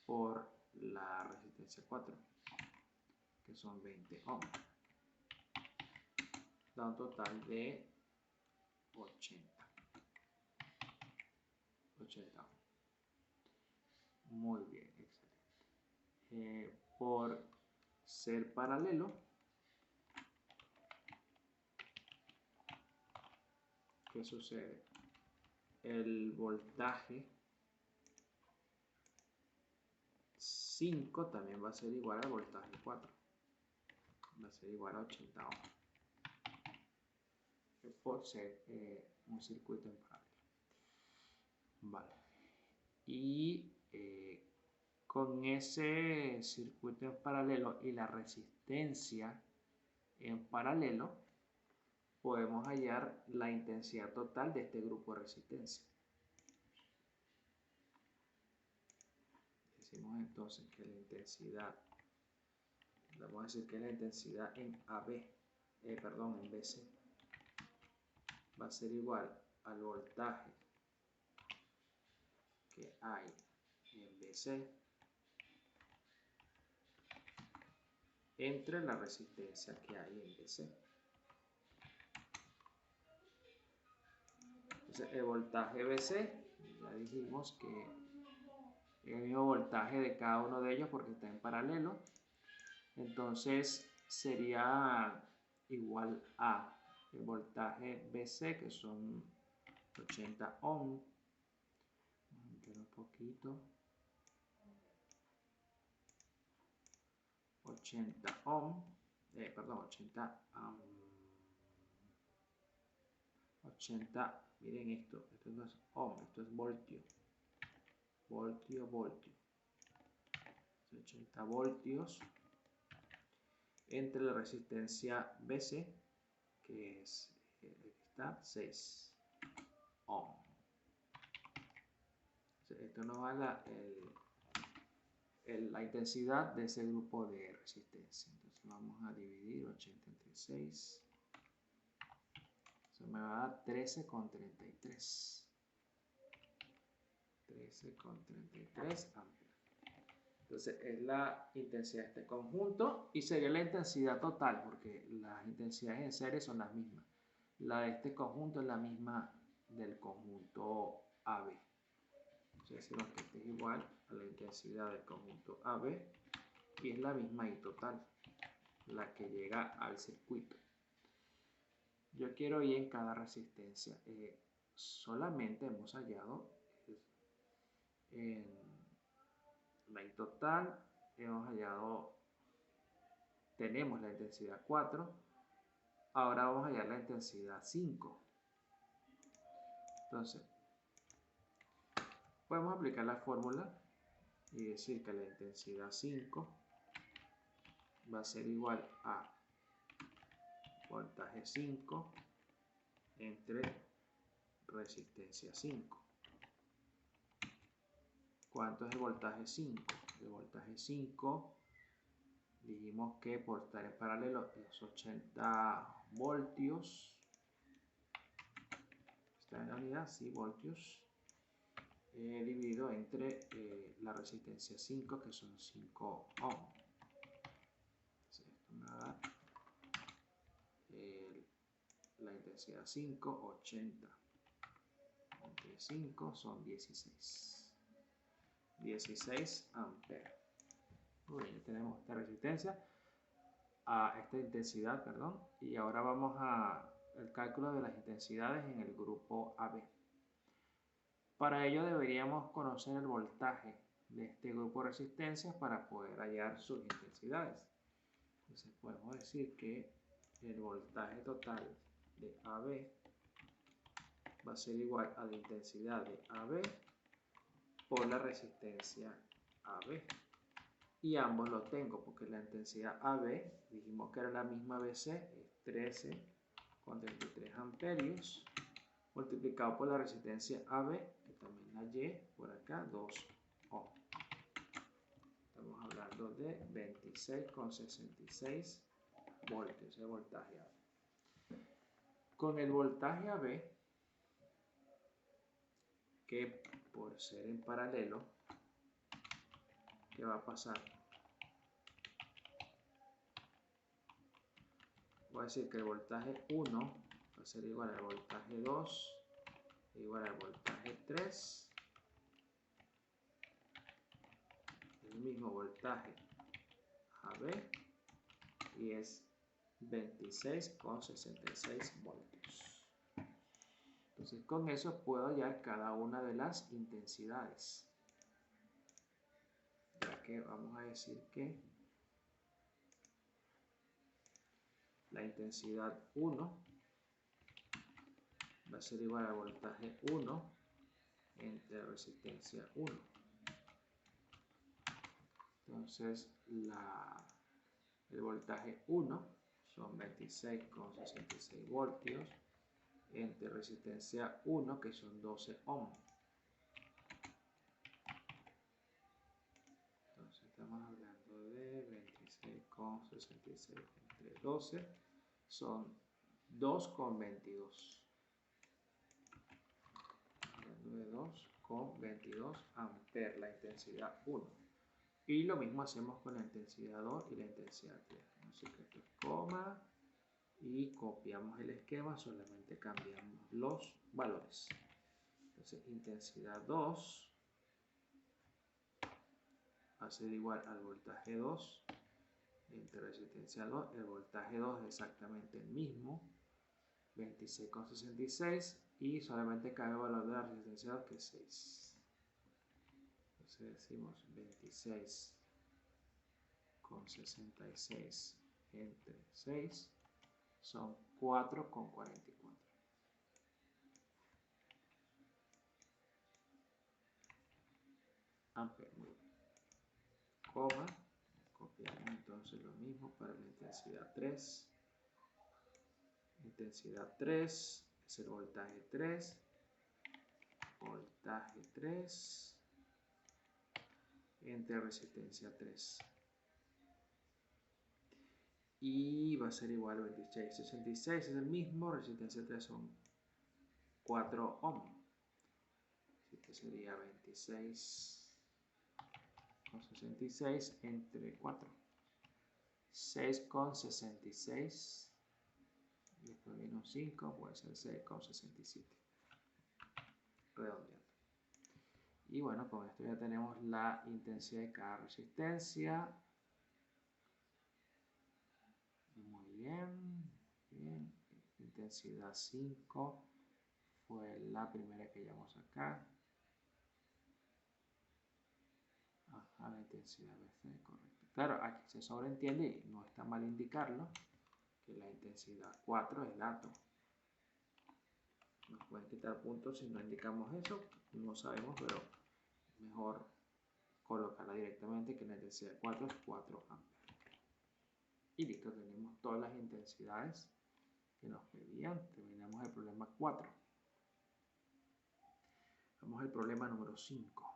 por la resistencia 4, que son 20 ohm. Da un total de 80 ohm. Muy bien, excelente. Por ser paralelo, ¿qué sucede? El voltaje 5 también va a ser igual al voltaje 4. Va a ser igual a 80 ohm. Por ser un circuito en paralelo. Vale. Y con ese circuito en paralelo y la resistencia en paralelo, podemos hallar la intensidad total de este grupo de resistencia. Decimos entonces que la intensidad, vamos a decir que la intensidad en en BC, va a ser igual al voltaje que hay en BC entre la resistencia que hay en BC. Entonces, el voltaje BC, ya dijimos que es el mismo voltaje de cada uno de ellos porque está en paralelo. Entonces, sería igual a el voltaje BC, que son 80 ohm. Un poquito. 80 ohm. 80, miren esto no es ohm, esto es voltio. Voltio. 80 voltios entre la resistencia BC, que es, está 6 ohm. Esto nos da la intensidad de ese grupo de resistencia. Entonces vamos a dividir 80 entre 6. Eso me va a dar 13,33. 13,33 amperes. Entonces es la intensidad de este conjunto y sería la intensidad total, porque las intensidades en serie son las mismas. La de este conjunto es la misma del conjunto AB. Entonces decimos que este es igual a la intensidad del conjunto AB y es la misma I total, la que llega al circuito. yo quiero ir en cada resistencia. Solamente hemos hallado en la I total, hemos hallado, tenemos la intensidad 4, ahora vamos a hallar la intensidad 5. Entonces, podemos aplicar la fórmula y decir que la intensidad 5 va a ser igual a voltaje 5 entre resistencia 5. ¿Cuánto es el voltaje 5? El voltaje 5, dijimos que por estar en paralelo es 80 voltios. Está en la unidad, sí, voltios. Dividido entre la resistencia 5, que son 5 ohms. Entonces, esto me va a dar la intensidad 5, 80 entre 5 son 16 amperes. Muy bien, ya tenemos esta resistencia, esta intensidad, perdón, y ahora vamos al cálculo de las intensidades en el grupo AB. Para ello deberíamos conocer el voltaje de este grupo de resistencias para poder hallar sus intensidades. Entonces podemos decir que el voltaje total de AB va a ser igual a la intensidad de AB por la resistencia AB. Y ambos lo tengo porque la intensidad AB, dijimos que era la misma BC, es 13,33 amperios, multiplicado por la resistencia AB, que también la Y, por acá, 2 ohms. Estamos hablando de 26,66 voltios, el voltaje AB. Con el voltaje AB, que por ser en paralelo, ¿qué va a pasar? Voy a decir que el voltaje 1 va a ser igual al voltaje 2, igual al voltaje 3, el mismo voltaje AB, y es 26,66 voltios. Entonces con eso puedo hallar cada una de las intensidades, ya que vamos a decir que la intensidad 1 va a ser igual al voltaje 1 entre resistencia 1. Entonces el voltaje 1 son 26,66 voltios entre resistencia 1, que son 12 ohms. Entonces estamos hablando de 26,66 entre 12, son 2,22. Hablando de 2,22 amperes la intensidad 1. Y lo mismo hacemos con la intensidad 2 y la intensidad 3. Así que esto es coma y copiamos el esquema, solamente cambiamos los valores. Entonces intensidad 2 va a ser igual al voltaje 2 entre resistencia 2. El voltaje 2 es exactamente el mismo, 26,66, y solamente cambia el valor de la resistencia 2, que es 6. Entonces decimos 26,66 entre 6 son 4,44 amperes. Coma, copiamos entonces lo mismo para la intensidad 3. Intensidad 3 es el voltaje 3, entre resistencia 3. Y va a ser igual a 26,66, es el mismo, resistencia 3 son 4 ohms. Así que sería 26,66 entre 4. 6,66. Y después viene un 5, puede ser 6,67. Redondeando. Y bueno, con esto ya tenemos la intensidad de cada resistencia. Muy bien. intensidad 5 fue la primera que llevamos acá. Ajá, la intensidad BC, correcto. Claro, aquí se sobreentiende y no está mal indicarlo, que la intensidad 4 es el átomo. Nos pueden quitar puntos si no indicamos eso, no sabemos, pero mejor colocarla directamente, que la intensidad 4 es 4 amperes. Y listo, tenemos todas las intensidades que nos pedían. Terminamos el problema 4. Vamos al problema número 5.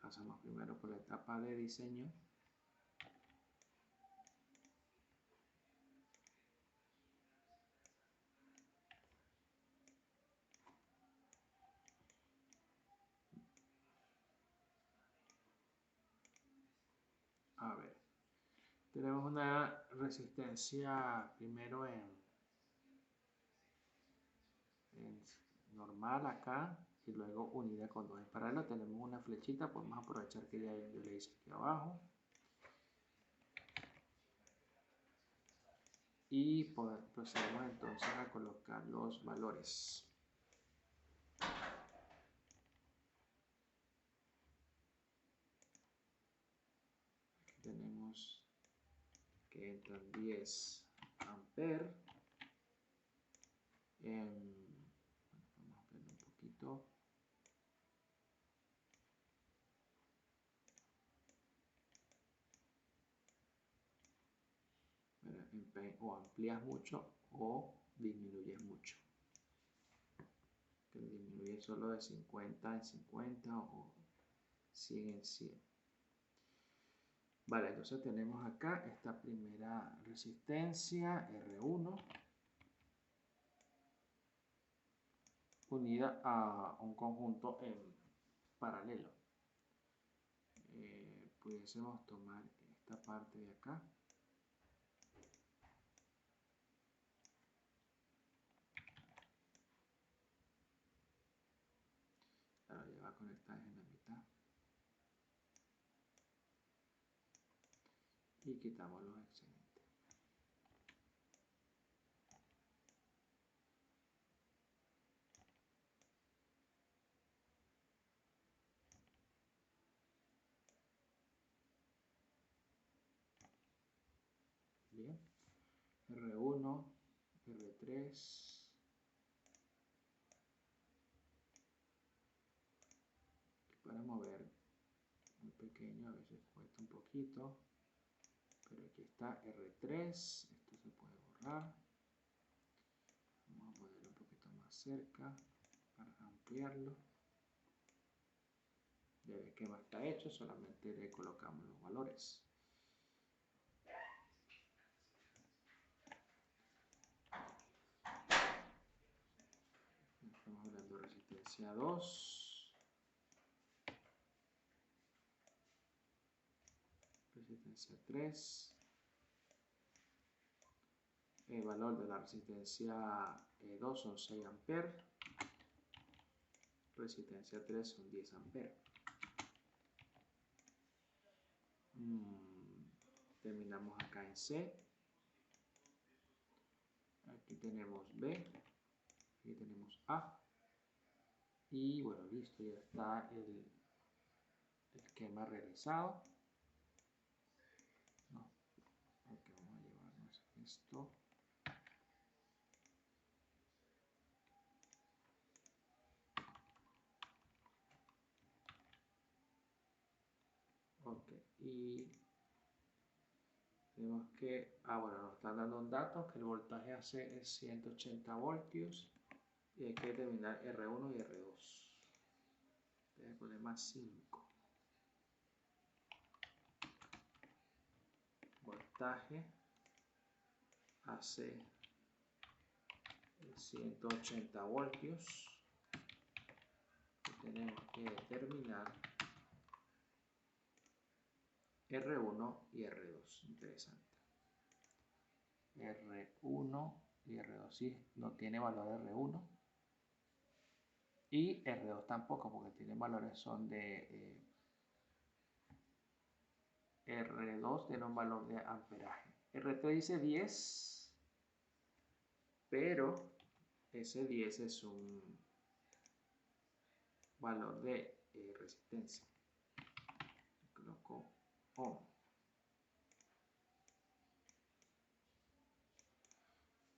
Pasamos primero por la etapa de diseño. A ver, tenemos una resistencia primero en normal acá y luego unida con 2 en paralelo. Tenemos una flechita, podemos aprovechar que ya yo le hice aquí abajo. Y procedemos entonces a colocar los valores. Aquí tenemos que entran 10 amperes. Vamos a ampliarlo un poquito. O amplías mucho o disminuyes mucho. Que disminuye solo de 50 en 50 o 100 en 100. Vale, entonces tenemos acá esta primera resistencia R1 unida a un conjunto en paralelo. Pudiésemos tomar esta parte de acá. Ahora ya va a conectar en la mitad. Y quitamos los excedentes. Bien. R1, R3. Para mover muy pequeño, a veces cuesta un poquito. Pero aquí está R3. Esto se puede borrar. Vamos a ponerlo un poquito más cerca para ampliarlo. Ya ves que no está hecho, solamente le colocamos los valores. Estamos hablando de resistencia 2. Resistencia 3. El valor de la resistencia 2 son 6 amperes. Resistencia 3 son 10 amperes. Terminamos acá en C. Aquí tenemos B. Aquí tenemos A. Y bueno, listo, ya está el esquema realizado. No, ok, vamos a llevarnos esto. Ok, y tenemos que, bueno, nos están dando un dato que el voltaje AC es 180 voltios y hay que determinar R1 y R2. Voy a poner más 5. Voltaje AC es 180 voltios y tenemos que determinar R1 y R2. Interesante. R1 y R2, sí, no tiene valor R1 Y R2 tampoco, porque tiene valores son de R2 tiene un valor de amperaje. R3 dice 10, pero ese 10 es un valor de resistencia. Coloco ohm.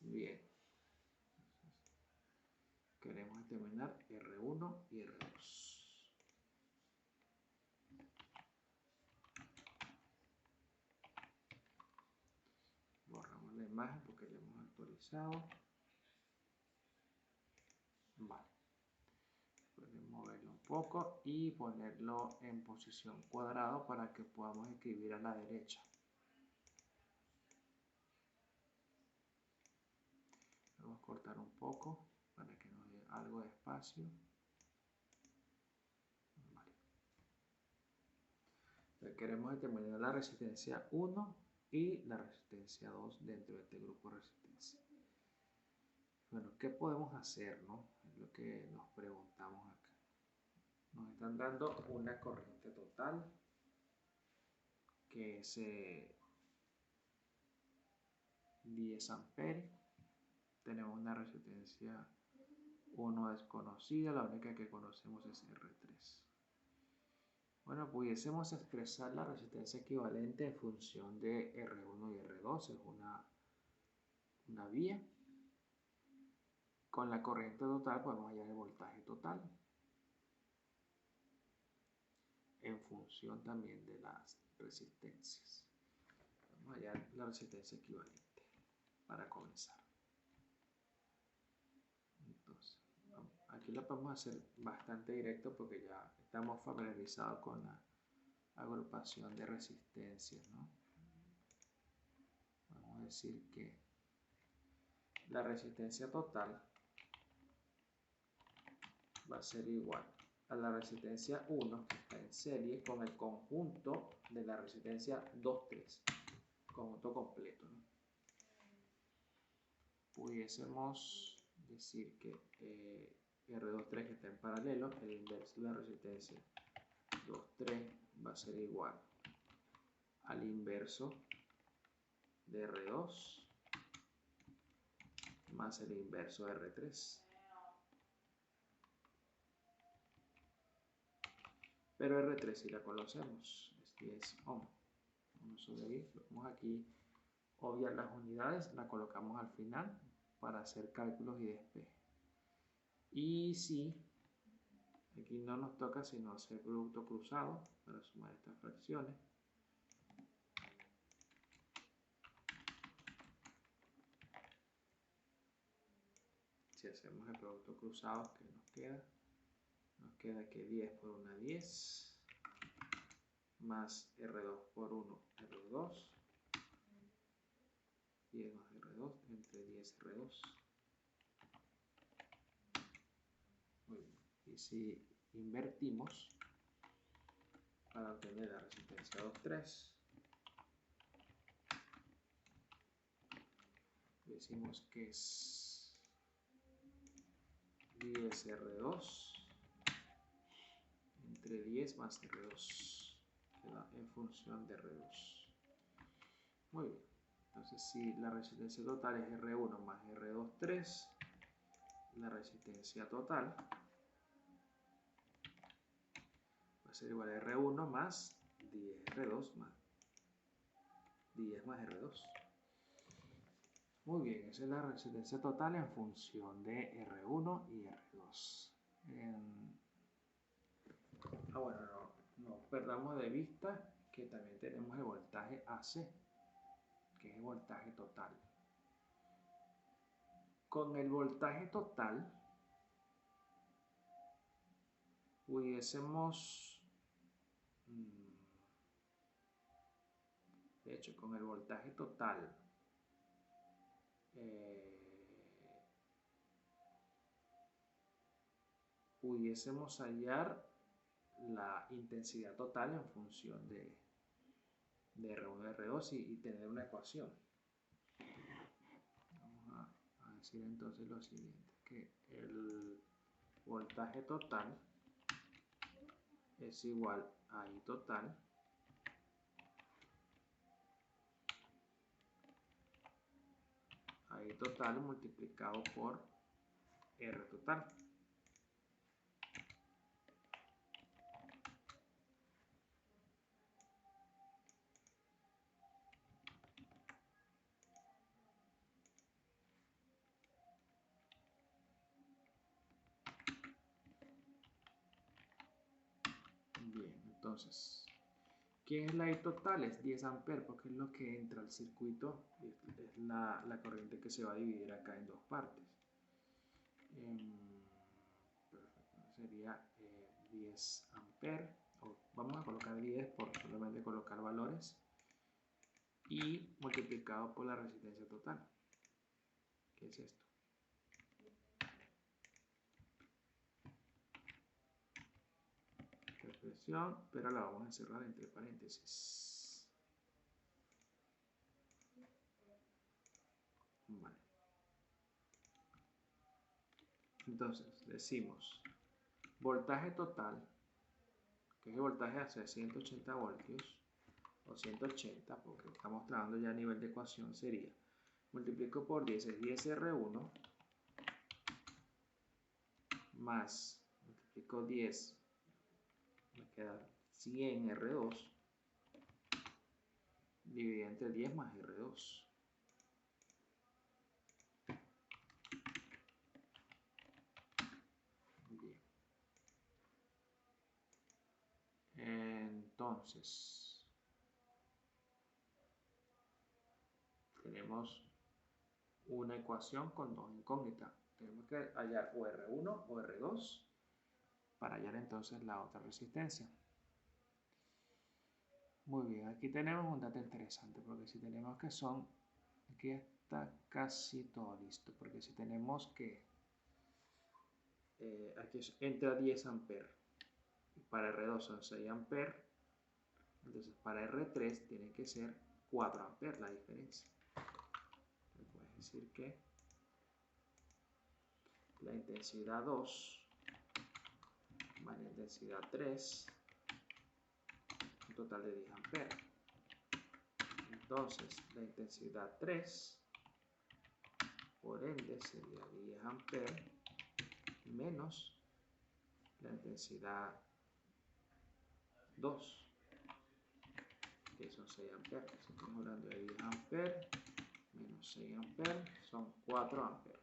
Bien. Queremos determinar R1 y R2. Borramos la imagen porque ya hemos actualizado. Vale. Pueden moverlo un poco y ponerlo en posición cuadrado para que podamos escribir a la derecha. Vamos a cortar un poco para que nos dé algo de espacio. Vale. Entonces, queremos determinar la resistencia 1 y la resistencia 2 dentro de este grupo de resistencia. Bueno, ¿qué podemos hacer, no? Es lo que nos preguntamos acá. Nos están dando una corriente total que es 10 amperes. Tenemos una resistencia 1 desconocida, la única que conocemos es R3. Bueno, pudiésemos expresar la resistencia equivalente en función de R1 y R2, es una vía. Con la corriente total podemos hallar el voltaje total en función también de las resistencias. Vamos a hallar la resistencia equivalente para comenzar. Entonces, aquí lo podemos hacer bastante directo porque ya estamos familiarizados con la agrupación de resistencias, ¿no? Vamos a decir que la resistencia total va a ser igual a la resistencia 1 que está en serie con el conjunto de la resistencia 2, 3, conjunto completo, ¿no? Pudiésemos decir que R2, 3 que está en paralelo, el inverso de la resistencia 2, 3 va a ser igual al inverso de R2 más el inverso de R3. Pero R3 si la conocemos, es 10 ohm. Vamos a ver, vamos aquí obviar las unidades, la colocamos al final para hacer cálculos y despeje. Y si aquí no nos toca sino hacer producto cruzado para sumar estas fracciones. Si hacemos el producto cruzado, ¿qué nos queda? Nos queda que 10 por 1, 10, más R2 por 1, R2, 10 más R2, entre 10 R2. Muy bien. Y si invertimos para obtener la resistencia 2, 3, decimos que es 10 R2 entre 10 más R2, queda en función de R2. Muy bien, entonces si la resistencia total es R1 más R2, 3, la resistencia total va a ser igual a R1 más 10 R2 más 10 más R2. Muy bien, esa es la resistencia total en función de R1 y R2. Bueno, no perdamos de vista que también tenemos el voltaje AC, que es el voltaje total. Con el voltaje total pudiésemos, de hecho, con el voltaje total pudiésemos hallar la intensidad total en función de R1 y R2 y tener una ecuación. Vamos a decir entonces lo siguiente, que el voltaje total es igual a I total multiplicado por R total. Bien, entonces, ¿qué es la I total? Es 10 amperes porque es lo que entra al circuito, es la corriente que se va a dividir acá en dos partes. Perfecto, sería 10 amperes, vamos a colocar 10 por solamente colocar valores, y multiplicado por la resistencia total, que es esto. Expresión, pero la vamos a cerrar entre paréntesis. Vale. Entonces decimos voltaje total, que es el voltaje hacia 180 voltios, o 180, porque estamos trabajando ya a nivel de ecuación, sería, multiplico por 10, es 10R1, más, multiplico 10, me queda 100R2, dividido entre 10 más R2. Bien. Entonces, tenemos una ecuación con dos incógnitas. Tenemos que hallar o R1 o R2 para hallar entonces la otra resistencia. Muy bien, aquí tenemos un dato interesante, porque si tenemos que son, aquí está casi todo listo, porque si tenemos que, aquí entra 10 amperes, para R2 son 6 amperes, entonces para R3 tiene que ser 4 amperes la diferencia. Puedes decir que la intensidad 2 más la intensidad 3, un total de 10 amperes. Entonces la intensidad 3, por ende, sería 10 amperes menos la intensidad 2, que son 6 amperes. Estamos hablando de 10 amperes menos 6 amperes, son 4 amperes.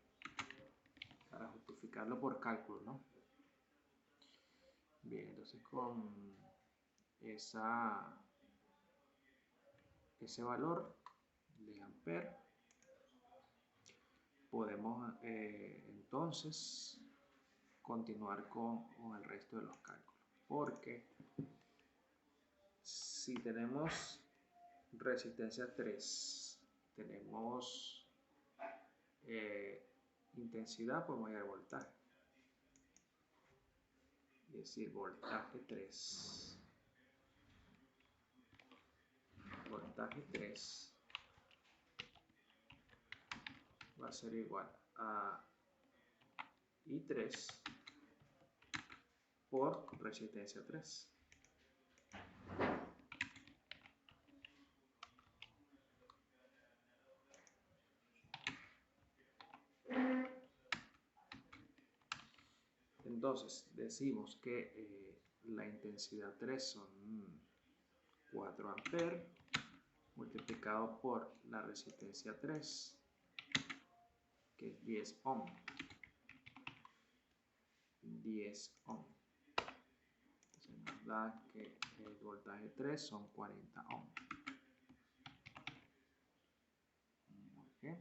Para justificarlo por cálculo, ¿no? Bien, entonces con ese valor de amperes podemos entonces continuar con el resto de los cálculos, porque si tenemos resistencia 3, tenemos intensidad, podemos hallar voltaje, es decir, voltaje 3 va a ser igual a I3 por resistencia 3. Entonces decimos que la intensidad 3 son 4 amperes multiplicado por la resistencia 3, que es 10 ohm. 10 ohm. Entonces nos da que el voltaje 3 son 40 ohm. Okay.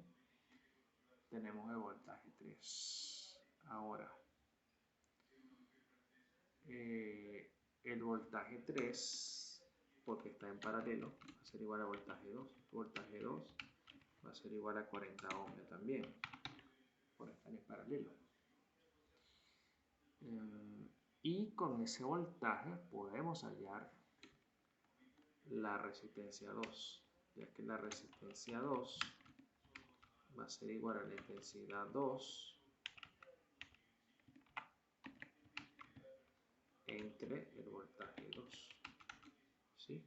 Tenemos el voltaje 3. Ahora, el voltaje 3, porque está en paralelo, va a ser igual a voltaje 2. Voltaje 2 va a ser igual a 40 ohms también, por estar en paralelo. Y con ese voltaje podemos hallar la resistencia 2, ya que la resistencia 2 va a ser igual a la intensidad 2 entre el voltaje 2. ¿Sí?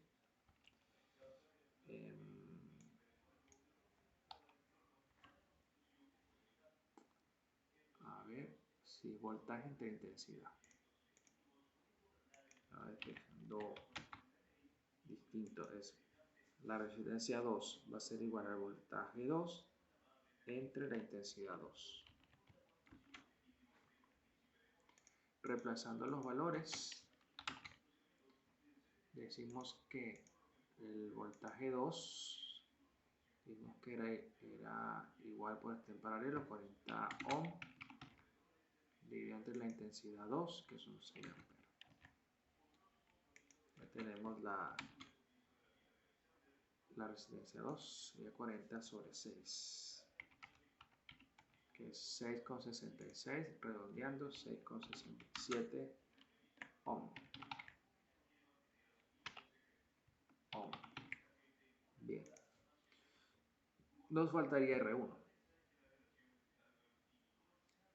A ver si voltaje entre intensidad. A ver, dos distinto es la resistencia 2 va a ser igual al voltaje 2 entre la intensidad 2. Reemplazando los valores, decimos que el voltaje 2 dijimos que era igual por este en paralelo 40 ohm dividido entre la intensidad 2, que son 6 amperes. Ya tenemos la resistencia 2, sería 40 sobre 6, que es 6,66, redondeando 6,67 ohm. Bien. Nos faltaría R1.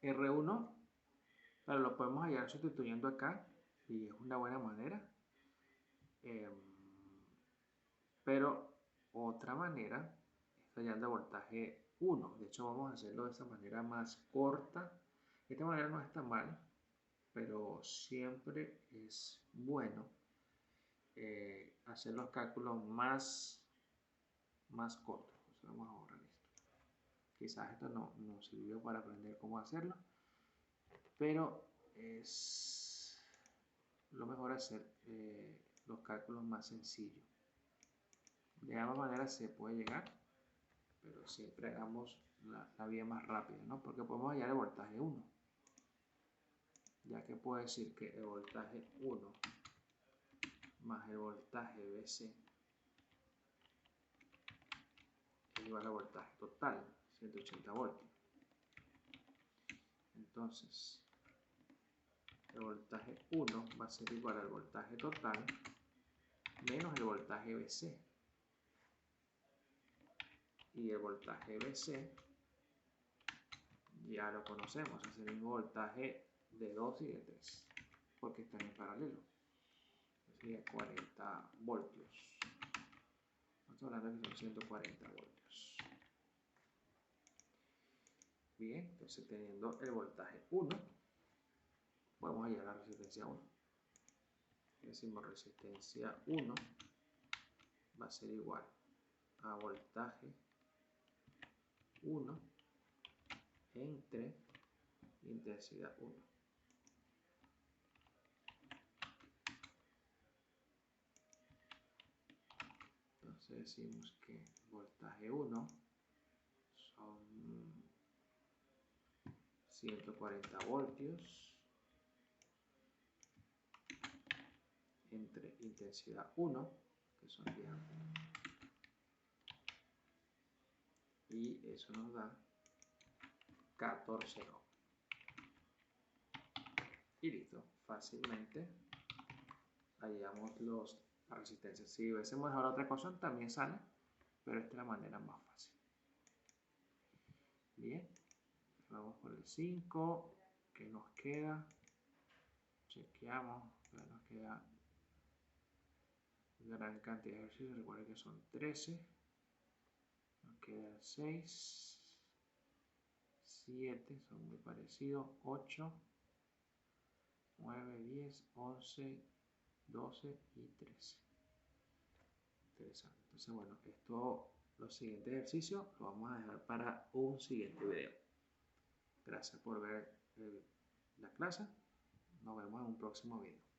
R1, pero lo podemos hallar sustituyendo acá y es una buena manera. Pero otra manera es hallando voltaje 1. De hecho, vamos a hacerlo de esa manera más corta. Esta manera no está mal, pero siempre es bueno hacer los cálculos más cortos. Entonces vamos a borrar esto. Quizás esto no nos sirvió para aprender cómo hacerlo, pero es lo mejor hacer los cálculos más sencillos. De ambas maneras se puede llegar, pero siempre hagamos la vía más rápida, ¿no? Porque podemos hallar el voltaje 1, ya que puedo decir que el voltaje 1 más el voltaje BC es igual al voltaje total, 180 voltios. Entonces, el voltaje 1 va a ser igual al voltaje total menos el voltaje BC. Y el voltaje BC ya lo conocemos, es el mismo voltaje de 2 y de 3, porque están en paralelo. Sería 40 voltios. Estamos hablando de que son 140 voltios. Bien, entonces teniendo el voltaje 1, podemos hallar la resistencia 1. Decimos resistencia 1 va a ser igual a voltaje 1 entre intensidad 1. Entonces decimos que voltaje 1 son 140 voltios entre intensidad 1, que son 10 amperes. Y eso nos da 14 ohm. Y listo, fácilmente hallamos la resistencia. Si hubiésemos ahora otra cosa también sale, pero esta es la manera más fácil. Bien, vamos por el 5, que nos queda, chequeamos, ya nos queda gran cantidad de ejercicios, recuerden que son 13, nos queda 6, 7, son muy parecidos, 8, 9, 10, 11, 12 y 13. Interesante. Entonces, bueno, los siguientes ejercicios los vamos a dejar para un siguiente video. Gracias por ver la clase. Nos vemos en un próximo video.